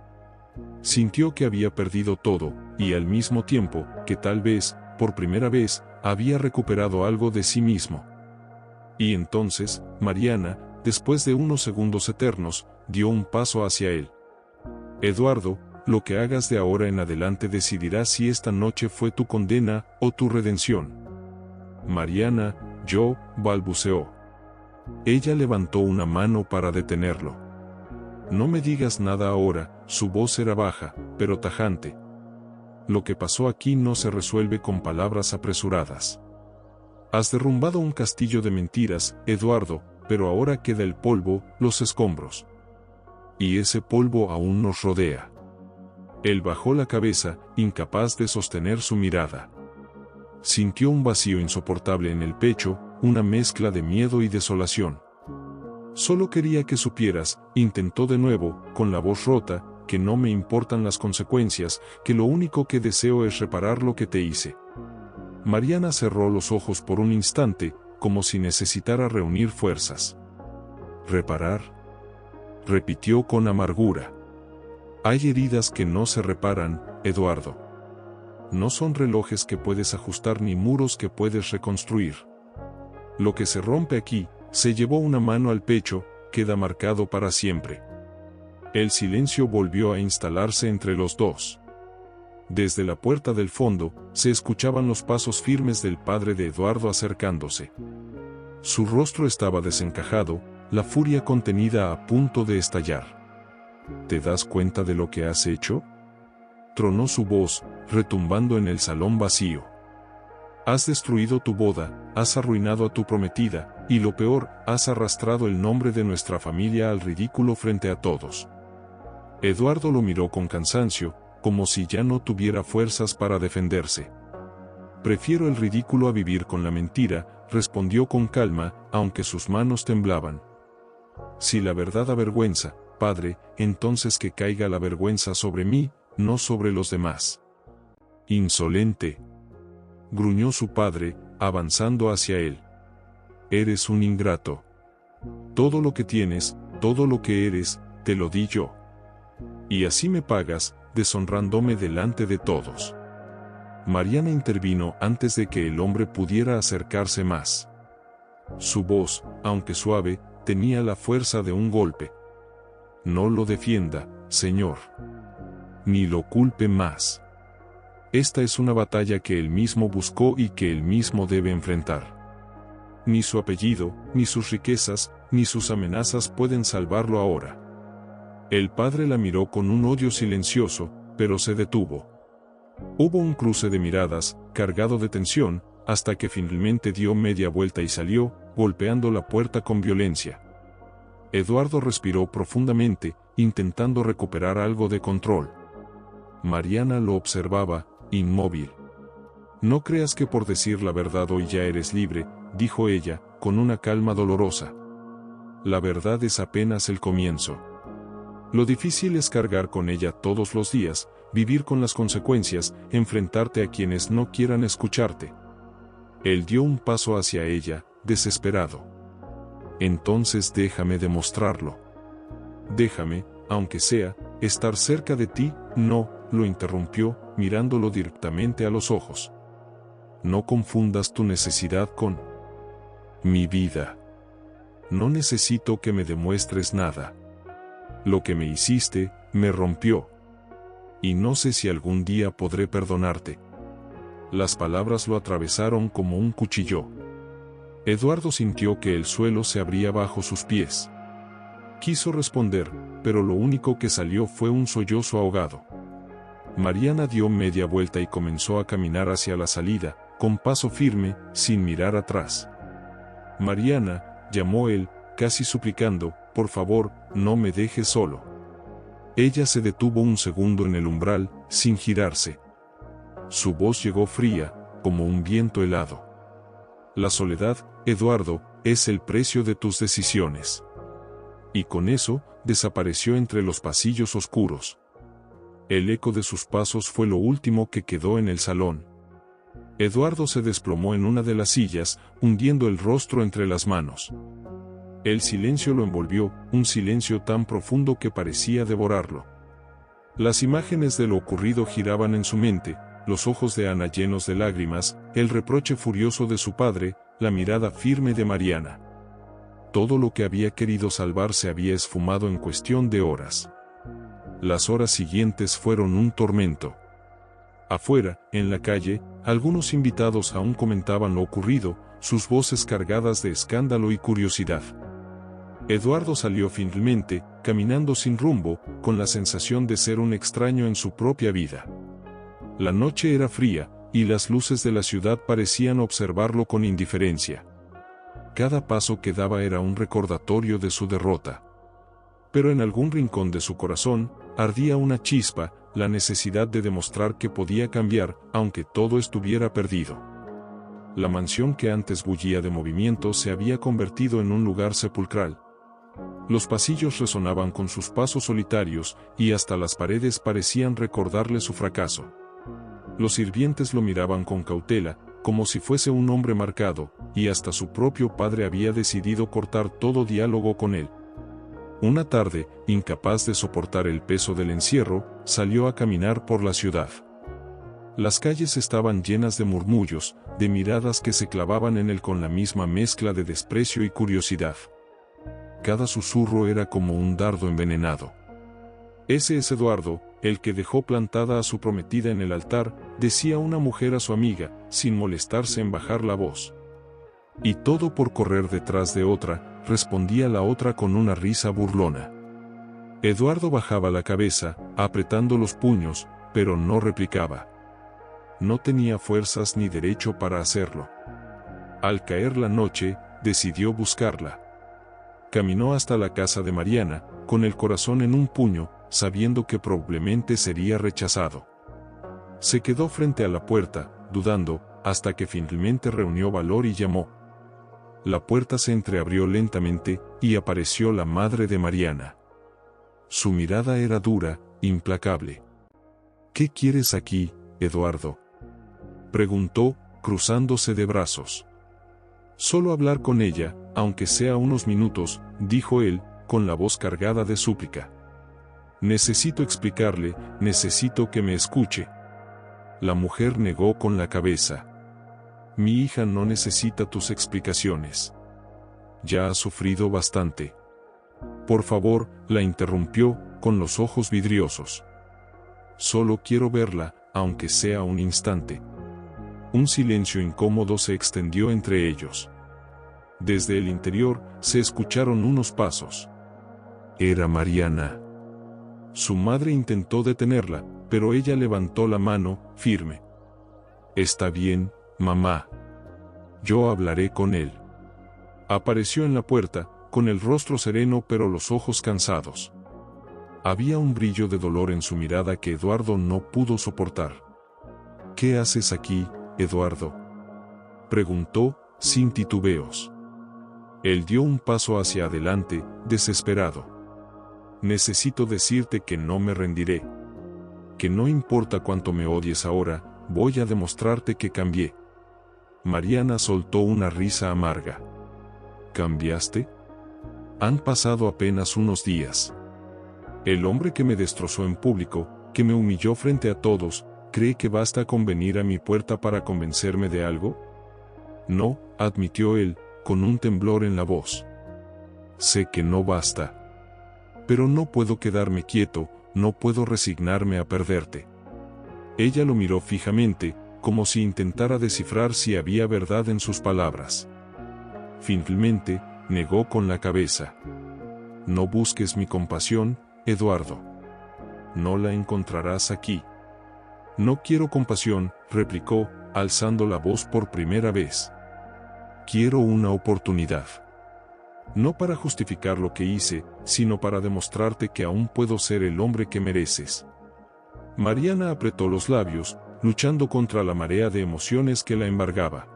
S1: Sintió que había perdido todo, y al mismo tiempo, que tal vez, por primera vez, había recuperado algo de sí mismo. Y entonces, Mariana, después de unos segundos eternos, dio un paso hacia él. Eduardo, lo que hagas de ahora en adelante decidirá si esta noche fue tu condena o tu redención. Mariana, balbuceó. Ella levantó una mano para detenerlo. No me digas nada ahora, su voz era baja, pero tajante. Lo que pasó aquí no se resuelve con palabras apresuradas. Has derrumbado un castillo de mentiras, Eduardo, pero ahora queda el polvo, los escombros. Y ese polvo aún nos rodea. Él bajó la cabeza, incapaz de sostener su mirada. Sintió un vacío insoportable en el pecho, una mezcla de miedo y desolación. Solo quería que supieras, intentó de nuevo, con la voz rota, que no me importan las consecuencias, que lo único que deseo es reparar lo que te hice. Mariana cerró los ojos por un instante, como si necesitara reunir fuerzas. ¿Reparar?, repitió con amargura. Hay heridas que no se reparan, Eduardo. No son relojes que puedes ajustar ni muros que puedes reconstruir. Lo que se rompe aquí, se llevó una mano al pecho, queda marcado para siempre. El silencio volvió a instalarse entre los dos. Desde la puerta del fondo, se escuchaban los pasos firmes del padre de Eduardo acercándose. Su rostro estaba desencajado, la furia contenida a punto de estallar. ¿Te das cuenta de lo que has hecho?, tronó su voz, retumbando en el salón vacío. Has destruido tu boda, has arruinado a tu prometida, y lo peor, has arrastrado el nombre de nuestra familia al ridículo frente a todos. Eduardo lo miró con cansancio, como si ya no tuviera fuerzas para defenderse. Prefiero el ridículo a vivir con la mentira, respondió con calma, aunque sus manos temblaban. Si la verdad avergüenza, padre, entonces que caiga la vergüenza sobre mí, no sobre los demás. Insolente, gruñó su padre, avanzando hacia él. Eres un ingrato. Todo lo que tienes, todo lo que eres, te lo di yo. Y así me pagas, deshonrándome delante de todos. Mariana intervino antes de que el hombre pudiera acercarse más. Su voz, aunque suave, tenía la fuerza de un golpe. No lo defienda, señor. Ni lo culpe más. Esta es una batalla que él mismo buscó y que él mismo debe enfrentar. Ni su apellido, ni sus riquezas, ni sus amenazas pueden salvarlo ahora. El padre la miró con un odio silencioso, pero se detuvo. Hubo un cruce de miradas, cargado de tensión, hasta que finalmente dio media vuelta y salió, golpeando la puerta con violencia. Eduardo respiró profundamente, intentando recuperar algo de control. Mariana lo observaba, inmóvil. No creas que por decir la verdad hoy ya eres libre, dijo ella, con una calma dolorosa. La verdad es apenas el comienzo. Lo difícil es cargar con ella todos los días, vivir con las consecuencias, enfrentarte a quienes no quieran escucharte. Él dio un paso hacia ella, desesperado. Entonces déjame demostrarlo. Déjame, aunque sea, estar cerca de ti. No, lo interrumpió, mirándolo directamente a los ojos. No confundas tu necesidad con mi vida. No necesito que me demuestres nada. Lo que me hiciste, me rompió. Y no sé si algún día podré perdonarte. Las palabras lo atravesaron como un cuchillo. Eduardo sintió que el suelo se abría bajo sus pies. Quiso responder, pero lo único que salió fue un sollozo ahogado. Mariana dio media vuelta y comenzó a caminar hacia la salida, con paso firme, sin mirar atrás. Mariana, llamó él, casi suplicando, por favor, no me dejes solo. Ella se detuvo un segundo en el umbral, sin girarse. Su voz llegó fría, como un viento helado. La soledad, Eduardo, es el precio de tus decisiones. Y con eso, desapareció entre los pasillos oscuros. El eco de sus pasos fue lo último que quedó en el salón. Eduardo se desplomó en una de las sillas, hundiendo el rostro entre las manos. El silencio lo envolvió, un silencio tan profundo que parecía devorarlo. Las imágenes de lo ocurrido giraban en su mente, los ojos de Ana llenos de lágrimas, el reproche furioso de su padre, la mirada firme de Mariana. Todo lo que había querido salvar se había esfumado en cuestión de horas. Las horas siguientes fueron un tormento. Afuera, en la calle, algunos invitados aún comentaban lo ocurrido, sus voces cargadas de escándalo y curiosidad. Eduardo salió finalmente, caminando sin rumbo, con la sensación de ser un extraño en su propia vida. La noche era fría, y las luces de la ciudad parecían observarlo con indiferencia. Cada paso que daba era un recordatorio de su derrota. Pero en algún rincón de su corazón, ardía una chispa, la necesidad de demostrar que podía cambiar, aunque todo estuviera perdido. La mansión que antes bullía de movimiento se había convertido en un lugar sepulcral. Los pasillos resonaban con sus pasos solitarios, y hasta las paredes parecían recordarle su fracaso. Los sirvientes lo miraban con cautela, como si fuese un hombre marcado, y hasta su propio padre había decidido cortar todo diálogo con él. Una tarde, incapaz de soportar el peso del encierro, salió a caminar por la ciudad. Las calles estaban llenas de murmullos, de miradas que se clavaban en él con la misma mezcla de desprecio y curiosidad. Cada susurro era como un dardo envenenado. Ese es Eduardo, el que dejó plantada a su prometida en el altar, decía una mujer a su amiga, sin molestarse en bajar la voz. Y todo por correr detrás de otra, respondía la otra con una risa burlona. Eduardo bajaba la cabeza, apretando los puños, pero no replicaba. No tenía fuerzas ni derecho para hacerlo. Al caer la noche, decidió buscarla. Caminó hasta la casa de Mariana, con el corazón en un puño, sabiendo que probablemente sería rechazado. Se quedó frente a la puerta, dudando, hasta que finalmente reunió valor y llamó. La puerta se entreabrió lentamente, y apareció la madre de Mariana. Su mirada era dura, implacable. ¿Qué quieres aquí, Eduardo?, preguntó, cruzándose de brazos. Solo hablar con ella, aunque sea unos minutos, dijo él, con la voz cargada de súplica. Necesito explicarle, necesito que me escuche. La mujer negó con la cabeza. Mi hija no necesita tus explicaciones. Ya ha sufrido bastante. Por favor, la interrumpió, con los ojos vidriosos. Solo quiero verla, aunque sea un instante. Un silencio incómodo se extendió entre ellos. Desde el interior, se escucharon unos pasos. Era Mariana. Su madre intentó detenerla, pero ella levantó la mano, firme. Está bien, mamá. Yo hablaré con él. Apareció en la puerta, con el rostro sereno pero los ojos cansados. Había un brillo de dolor en su mirada que Eduardo no pudo soportar. ¿Qué haces aquí, Eduardo?, preguntó, sin titubeos. Él dio un paso hacia adelante, desesperado. Necesito decirte que no me rendiré. Que no importa cuánto me odies ahora, voy a demostrarte que cambié. Mariana soltó una risa amarga. ¿Cambiaste? Han pasado apenas unos días. El hombre que me destrozó en público, que me humilló frente a todos, ¿cree que basta con venir a mi puerta para convencerme de algo? No, admitió él, con un temblor en la voz. Sé que no basta. Pero no puedo quedarme quieto, no puedo resignarme a perderte. Ella lo miró fijamente, como si intentara descifrar si había verdad en sus palabras. Finalmente, negó con la cabeza. No busques mi compasión, Eduardo. No la encontrarás aquí. No quiero compasión, replicó, alzando la voz por primera vez. Quiero una oportunidad. No para justificar lo que hice, sino para demostrarte que aún puedo ser el hombre que mereces. Mariana apretó los labios, luchando contra la marea de emociones que la embargaba.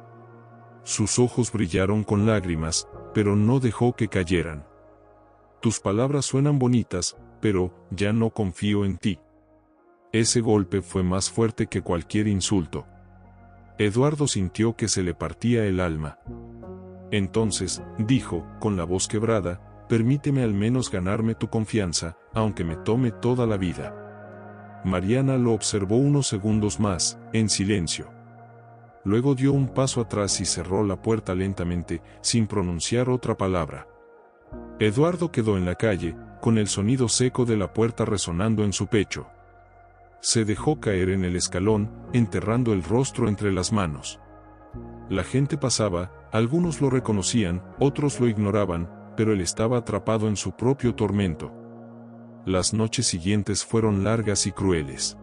S1: Sus ojos brillaron con lágrimas, pero no dejó que cayeran. Tus palabras suenan bonitas, pero ya no confío en ti. Ese golpe fue más fuerte que cualquier insulto. Eduardo sintió que se le partía el alma. Entonces, dijo, con la voz quebrada, permíteme al menos ganarme tu confianza, aunque me tome toda la vida. Mariana lo observó unos segundos más, en silencio. Luego dio un paso atrás y cerró la puerta lentamente, sin pronunciar otra palabra. Eduardo quedó en la calle, con el sonido seco de la puerta resonando en su pecho. Se dejó caer en el escalón, enterrando el rostro entre las manos. La gente pasaba, algunos lo reconocían, otros lo ignoraban, pero él estaba atrapado en su propio tormento. Las noches siguientes fueron largas y crueles.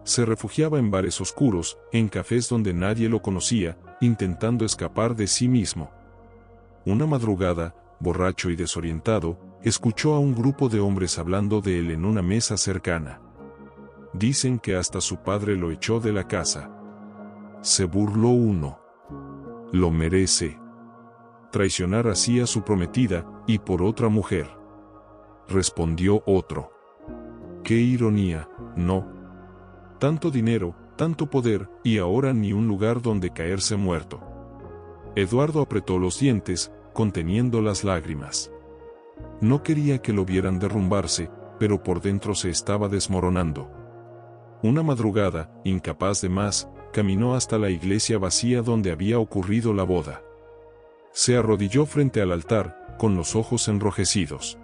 S1: Se refugiaba en bares oscuros, en cafés donde nadie lo conocía, intentando escapar de sí mismo. Una madrugada, borracho y desorientado, escuchó a un grupo de hombres hablando de él en una mesa cercana. Dicen que hasta su padre lo echó de la casa. Se burló uno. Lo merece. Traicionar así a su prometida, y por otra mujer. Respondió otro. Qué ironía, ¿no? Tanto dinero, tanto poder, y ahora ni un lugar donde caerse muerto. Eduardo apretó los dientes, conteniendo las lágrimas. No quería que lo vieran derrumbarse, pero por dentro se estaba desmoronando. Una madrugada, incapaz de más, caminó hasta la iglesia vacía donde había ocurrido la boda. Se arrodilló frente al altar, con los ojos enrojecidos.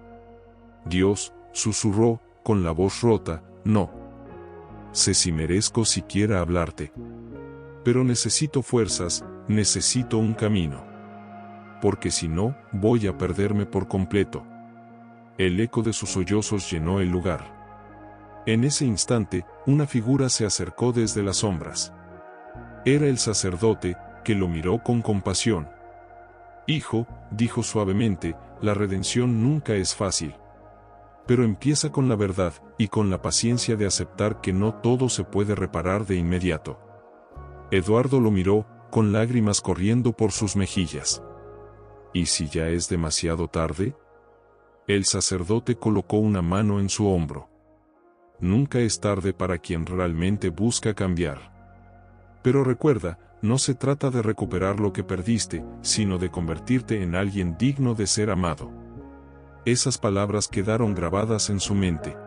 S1: Dios, susurró, con la voz rota, no. Sé si merezco siquiera hablarte. Pero necesito fuerzas, necesito un camino. Porque si no, voy a perderme por completo. El eco de sus sollozos llenó el lugar. En ese instante, una figura se acercó desde las sombras. Era el sacerdote, que lo miró con compasión. Hijo, dijo suavemente, la redención nunca es fácil. Pero empieza con la verdad, y con la paciencia de aceptar que no todo se puede reparar de inmediato. Eduardo lo miró, con lágrimas corriendo por sus mejillas. ¿Y si ya es demasiado tarde? El sacerdote colocó una mano en su hombro. Nunca es tarde para quien realmente busca cambiar. Pero recuerda, no se trata de recuperar lo que perdiste, sino de convertirte en alguien digno de ser amado. Esas palabras quedaron grabadas en su mente.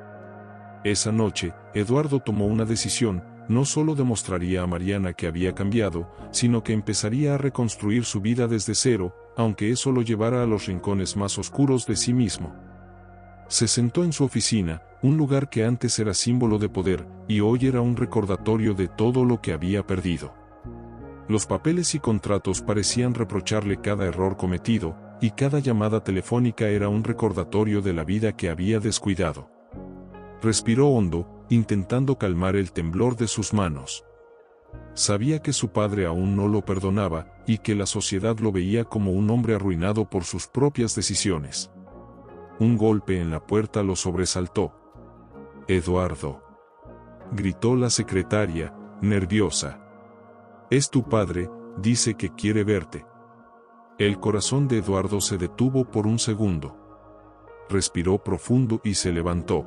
S1: Esa noche, Eduardo tomó una decisión, no solo demostraría a Mariana que había cambiado, sino que empezaría a reconstruir su vida desde cero, aunque eso lo llevara a los rincones más oscuros de sí mismo. Se sentó en su oficina, un lugar que antes era símbolo de poder, y hoy era un recordatorio de todo lo que había perdido. Los papeles y contratos parecían reprocharle cada error cometido, y cada llamada telefónica era un recordatorio de la vida que había descuidado. Respiró hondo, intentando calmar el temblor de sus manos. Sabía que su padre aún no lo perdonaba, y que la sociedad lo veía como un hombre arruinado por sus propias decisiones. Un golpe en la puerta lo sobresaltó. Eduardo. Gritó la secretaria, nerviosa. Es tu padre, dice que quiere verte. El corazón de Eduardo se detuvo por un segundo. Respiró profundo y se levantó.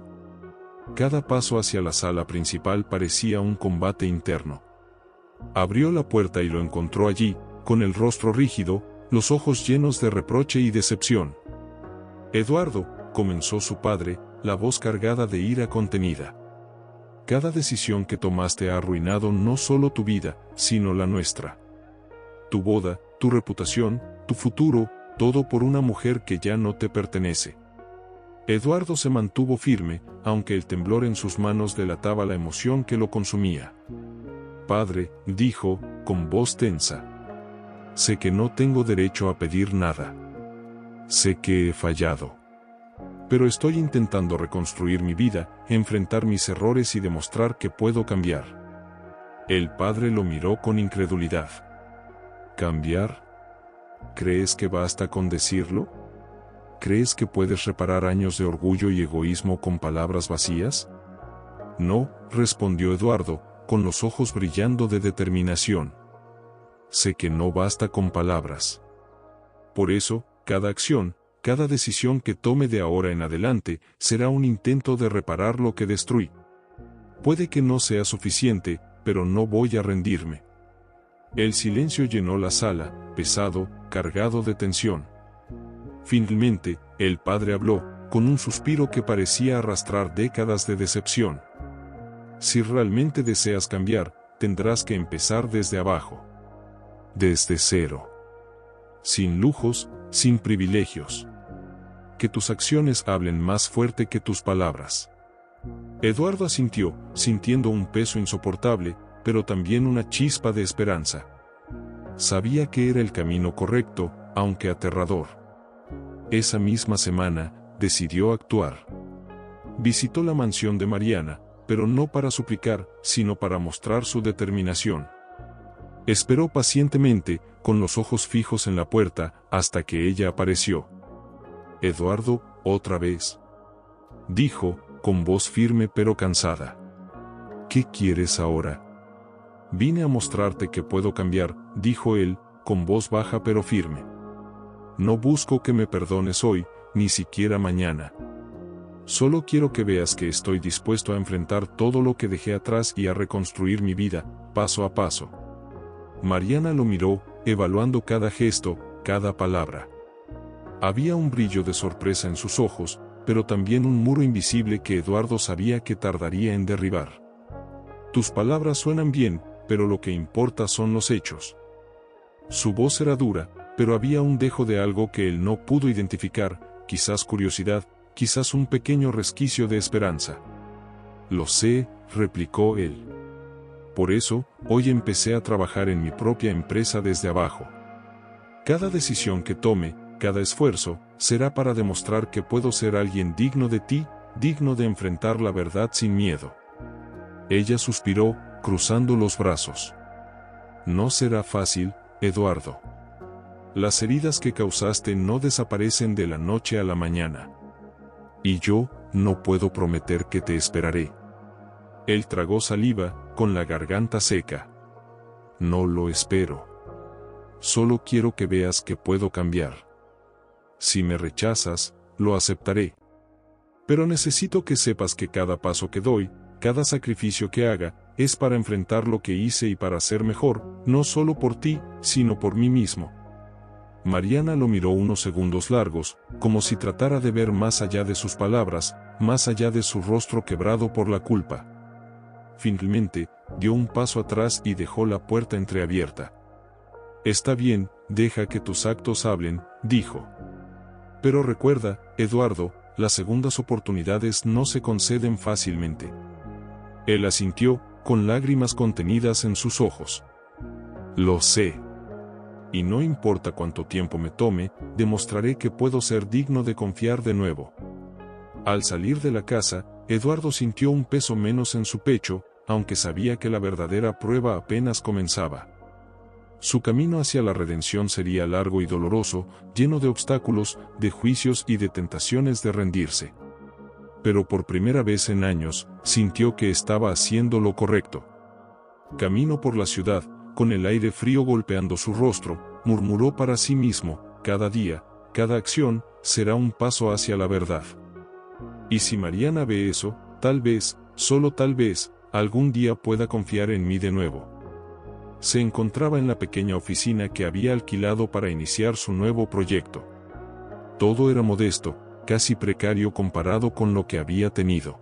S1: Cada paso hacia la sala principal parecía un combate interno. Abrió la puerta y lo encontró allí, con el rostro rígido, los ojos llenos de reproche y decepción. «Eduardo», comenzó su padre, la voz cargada de ira contenida. «Cada decisión que tomaste ha arruinado no solo tu vida, sino la nuestra. Tu boda, tu reputación, tu futuro, todo por una mujer que ya no te pertenece». Eduardo se mantuvo firme, aunque el temblor en sus manos delataba la emoción que lo consumía. «Padre», dijo, con voz tensa. «Sé que no tengo derecho a pedir nada. Sé que he fallado. Pero estoy intentando reconstruir mi vida, enfrentar mis errores y demostrar que puedo cambiar». El padre lo miró con incredulidad. ¿Cambiar? ¿Crees que basta con decirlo? ¿Crees que puedes reparar años de orgullo y egoísmo con palabras vacías? No, respondió Eduardo, con los ojos brillando de determinación. Sé que no basta con palabras. Por eso, cada acción, cada decisión que tome de ahora en adelante, será un intento de reparar lo que destruí. Puede que no sea suficiente, pero no voy a rendirme. El silencio llenó la sala, pesado, cargado de tensión. Finalmente, el padre habló, con un suspiro que parecía arrastrar décadas de decepción. Si realmente deseas cambiar, tendrás que empezar desde abajo. Desde cero. Sin lujos, sin privilegios. Que tus acciones hablen más fuerte que tus palabras. Eduardo asintió, sintiendo un peso insoportable, pero también una chispa de esperanza. Sabía que era el camino correcto, aunque aterrador. Esa misma semana, decidió actuar. Visitó la mansión de Mariana, pero no para suplicar, sino para mostrar su determinación. Esperó pacientemente, con los ojos fijos en la puerta, hasta que ella apareció. «Eduardo, otra vez», dijo, con voz firme pero cansada. «¿Qué quieres ahora?» «Vine a mostrarte que puedo cambiar», dijo él, con voz baja pero firme. «No busco que me perdones hoy, ni siquiera mañana. Solo quiero que veas que estoy dispuesto a enfrentar todo lo que dejé atrás y a reconstruir mi vida, paso a paso». Mariana lo miró, evaluando cada gesto, cada palabra. Había un brillo de sorpresa en sus ojos, pero también un muro invisible que Eduardo sabía que tardaría en derribar. «Tus palabras suenan bien, pero lo que importa son los hechos». Su voz era dura, pero había un dejo de algo que él no pudo identificar, quizás curiosidad, quizás un pequeño resquicio de esperanza. «Lo sé», replicó él. «Por eso, hoy empecé a trabajar en mi propia empresa desde abajo. Cada decisión que tome, cada esfuerzo, será para demostrar que puedo ser alguien digno de ti, digno de enfrentar la verdad sin miedo». Ella suspiró, cruzando los brazos. «No será fácil, Eduardo. Las heridas que causaste no desaparecen de la noche a la mañana. Y yo, no puedo prometer que te esperaré». Él tragó saliva, con la garganta seca. «No lo espero. Solo quiero que veas que puedo cambiar. Si me rechazas, lo aceptaré. Pero necesito que sepas que cada paso que doy, cada sacrificio que haga, es para enfrentar lo que hice y para ser mejor, no solo por ti, sino por mí mismo». Mariana lo miró unos segundos largos, como si tratara de ver más allá de sus palabras, más allá de su rostro quebrado por la culpa. Finalmente, dio un paso atrás y dejó la puerta entreabierta. «Está bien, deja que tus actos hablen», dijo. «Pero recuerda, Eduardo, las segundas oportunidades no se conceden fácilmente». Él asintió, con lágrimas contenidas en sus ojos. «Lo sé. Y no importa cuánto tiempo me tome, demostraré que puedo ser digno de confiar de nuevo». Al salir de la casa, Eduardo sintió un peso menos en su pecho, aunque sabía que la verdadera prueba apenas comenzaba. Su camino hacia la redención sería largo y doloroso, lleno de obstáculos, de juicios y de tentaciones de rendirse. Pero por primera vez en años, sintió que estaba haciendo lo correcto. Caminó por la ciudad, con el aire frío golpeando su rostro, murmuró para sí mismo, cada día, cada acción, será un paso hacia la verdad. Y si Mariana ve eso, tal vez, solo tal vez, algún día pueda confiar en mí de nuevo. Se encontraba en la pequeña oficina que había alquilado para iniciar su nuevo proyecto. Todo era modesto, casi precario comparado con lo que había tenido.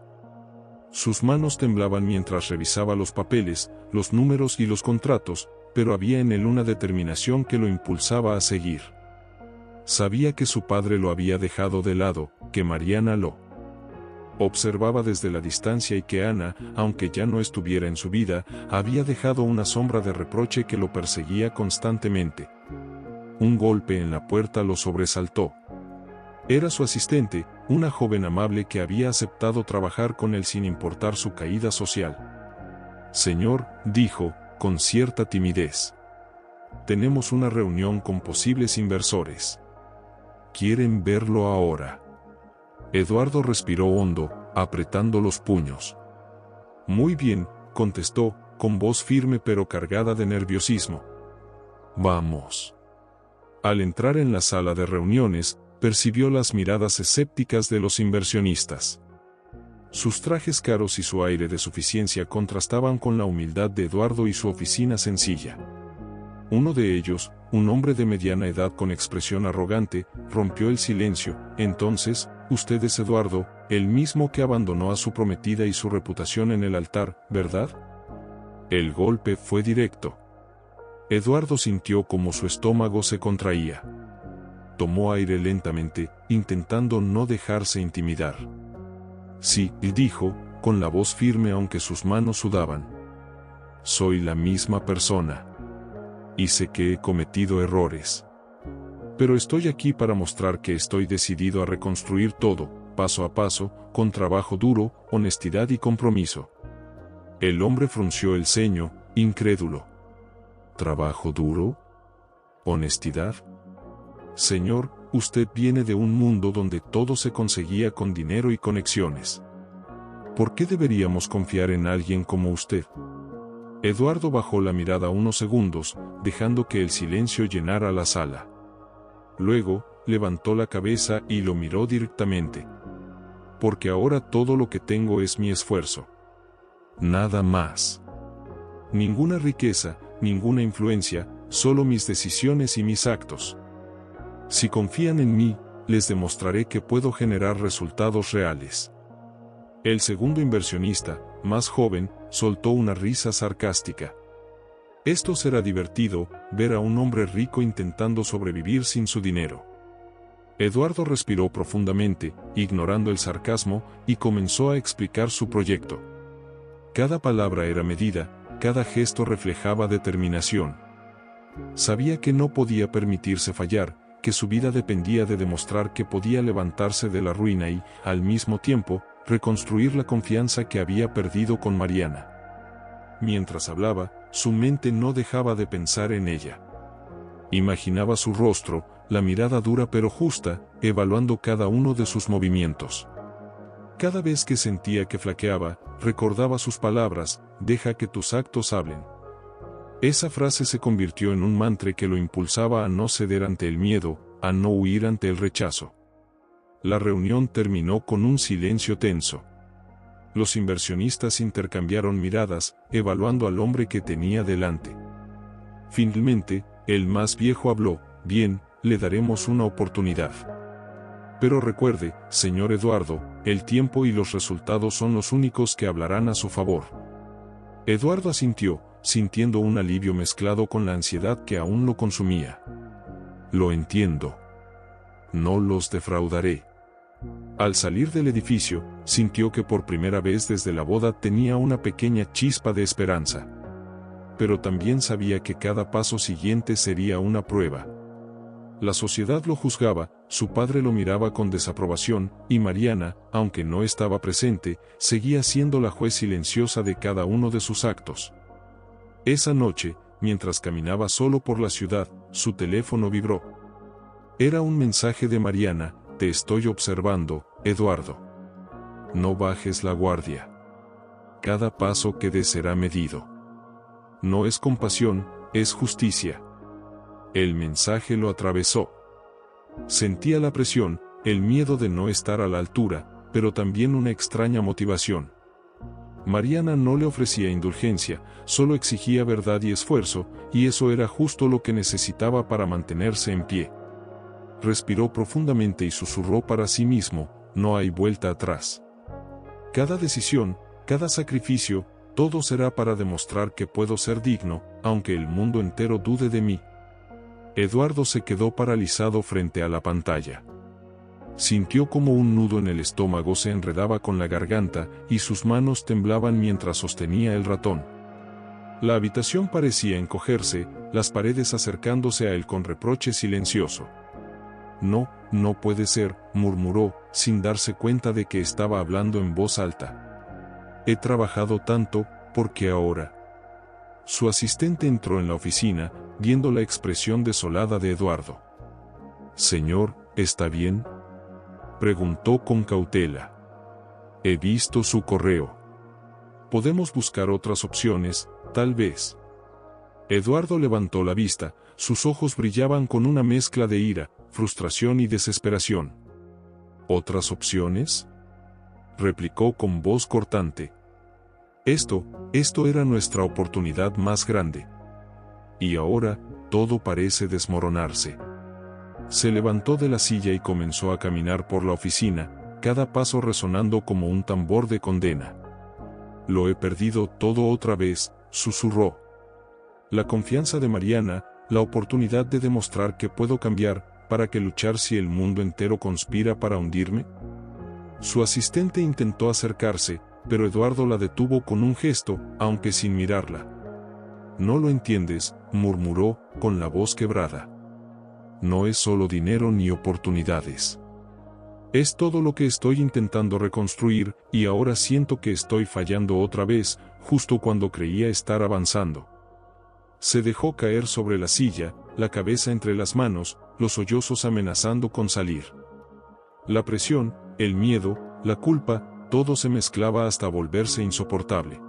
S1: Sus manos temblaban mientras revisaba los papeles, los números y los contratos, pero había en él una determinación que lo impulsaba a seguir. Sabía que su padre lo había dejado de lado, que Mariana lo observaba desde la distancia y que Ana, aunque ya no estuviera en su vida, había dejado una sombra de reproche que lo perseguía constantemente. Un golpe en la puerta lo sobresaltó. Era su asistente, una joven amable que había aceptado trabajar con él sin importar su caída social. «Señor», dijo, con cierta timidez. «Tenemos una reunión con posibles inversores. ¿Quieren verlo ahora?» Eduardo respiró hondo, apretando los puños. «Muy bien», contestó, con voz firme pero cargada de nerviosismo. «Vamos». Al entrar en la sala de reuniones, percibió las miradas escépticas de los inversionistas. Sus trajes caros y su aire de suficiencia contrastaban con la humildad de Eduardo y su oficina sencilla. Uno de ellos, un hombre de mediana edad con expresión arrogante, rompió el silencio. «Entonces, usted es Eduardo, el mismo que abandonó a su prometida y su reputación en el altar, ¿verdad?» El golpe fue directo. Eduardo sintió como su estómago se contraía. Tomó aire lentamente, intentando no dejarse intimidar. «Sí», dijo, con la voz firme aunque sus manos sudaban. «Soy la misma persona. Y sé que he cometido errores. Pero estoy aquí para mostrar que estoy decidido a reconstruir todo, paso a paso, con trabajo duro, honestidad y compromiso». El hombre frunció el ceño, incrédulo. «¿Trabajo duro? ¿Honestidad? Señor, usted viene de un mundo donde todo se conseguía con dinero y conexiones. ¿Por qué deberíamos confiar en alguien como usted?» Eduardo bajó la mirada unos segundos, dejando que el silencio llenara la sala. Luego, levantó la cabeza y lo miró directamente. «Porque ahora todo lo que tengo es mi esfuerzo. Nada más. Ninguna riqueza, ninguna influencia, solo mis decisiones y mis actos. Si confían en mí, les demostraré que puedo generar resultados reales». El segundo inversionista, más joven, soltó una risa sarcástica. Esto será divertido, ver a un hombre rico intentando sobrevivir sin su dinero. Eduardo respiró profundamente, ignorando el sarcasmo, y comenzó a explicar su proyecto. Cada palabra era medida, cada gesto reflejaba determinación. Sabía que no podía permitirse fallar, que su vida dependía de demostrar que podía levantarse de la ruina y, al mismo tiempo, reconstruir la confianza que había perdido con Mariana. Mientras hablaba, su mente no dejaba de pensar en ella. Imaginaba su rostro, la mirada dura pero justa, evaluando cada uno de sus movimientos. Cada vez que sentía que flaqueaba, recordaba sus palabras: «Deja que tus actos hablen». Esa frase se convirtió en un mantra que lo impulsaba a no ceder ante el miedo, a no huir ante el rechazo. La reunión terminó con un silencio tenso. Los inversionistas intercambiaron miradas, evaluando al hombre que tenía delante. Finalmente, el más viejo habló: «Bien, le daremos una oportunidad. Pero recuerde, señor Eduardo, el tiempo y los resultados son los únicos que hablarán a su favor». Eduardo asintió, sintiendo un alivio mezclado con la ansiedad que aún lo consumía. «Lo entiendo. No los defraudaré». Al salir del edificio, sintió que por primera vez desde la boda tenía una pequeña chispa de esperanza. Pero también sabía que cada paso siguiente sería una prueba. La sociedad lo juzgaba, su padre lo miraba con desaprobación, y Mariana, aunque no estaba presente, seguía siendo la juez silenciosa de cada uno de sus actos. Esa noche, mientras caminaba solo por la ciudad, su teléfono vibró. Era un mensaje de Mariana: «Te estoy observando, Eduardo. No bajes la guardia. Cada paso que des será medido. No es compasión, es justicia». El mensaje lo atravesó. Sentía la presión, el miedo de no estar a la altura, pero también una extraña motivación. Mariana no le ofrecía indulgencia, solo exigía verdad y esfuerzo, y eso era justo lo que necesitaba para mantenerse en pie. Respiró profundamente y susurró para sí mismo: no hay vuelta atrás. Cada decisión, cada sacrificio, todo será para demostrar que puedo ser digno, aunque el mundo entero dude de mí. Eduardo se quedó paralizado frente a la pantalla. Sintió como un nudo en el estómago se enredaba con la garganta y sus manos temblaban mientras sostenía el ratón. La habitación parecía encogerse, las paredes acercándose a él con reproche silencioso. No, no puede ser, murmuró, sin darse cuenta de que estaba hablando en voz alta. He trabajado tanto, ¿por qué ahora? Su asistente entró en la oficina, viendo la expresión desolada de Eduardo. Señor, ¿está bien?, preguntó con cautela. He visto su correo. Podemos buscar otras opciones, tal vez. Eduardo levantó la vista, sus ojos brillaban con una mezcla de ira, frustración y desesperación. ¿Otras opciones?, replicó con voz cortante. Esto era nuestra oportunidad más grande. Y ahora, todo parece desmoronarse. Se levantó de la silla y comenzó a caminar por la oficina, cada paso resonando como un tambor de condena. Lo he perdido todo otra vez, susurró. La confianza de Mariana, la oportunidad de demostrar que puedo cambiar, ¿para qué luchar si el mundo entero conspira para hundirme? Su asistente intentó acercarse, pero Eduardo la detuvo con un gesto, aunque sin mirarla. No lo entiendes, murmuró, con la voz quebrada. No es solo dinero ni oportunidades. Es todo lo que estoy intentando reconstruir, y ahora siento que estoy fallando otra vez, justo cuando creía estar avanzando. Se dejó caer sobre la silla, la cabeza entre las manos, los sollozos amenazando con salir. La presión, el miedo, la culpa, todo se mezclaba hasta volverse insoportable.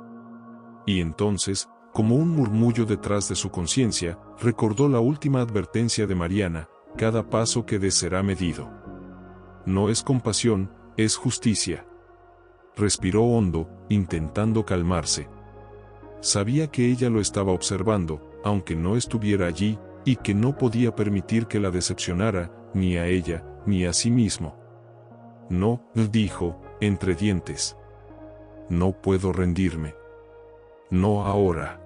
S1: Y entonces, como un murmullo detrás de su conciencia, recordó la última advertencia de Mariana: cada paso que des será medido. No es compasión, es justicia. Respiró hondo, intentando calmarse. Sabía que ella lo estaba observando, aunque no estuviera allí, y que no podía permitir que la decepcionara, ni a ella, ni a sí mismo. No, dijo, entre dientes. No puedo rendirme. No ahora.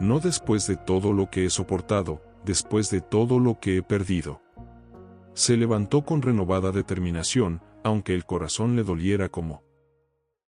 S1: No después de todo lo que he soportado, después de todo lo que he perdido. Se levantó con renovada determinación, aunque el corazón le doliera como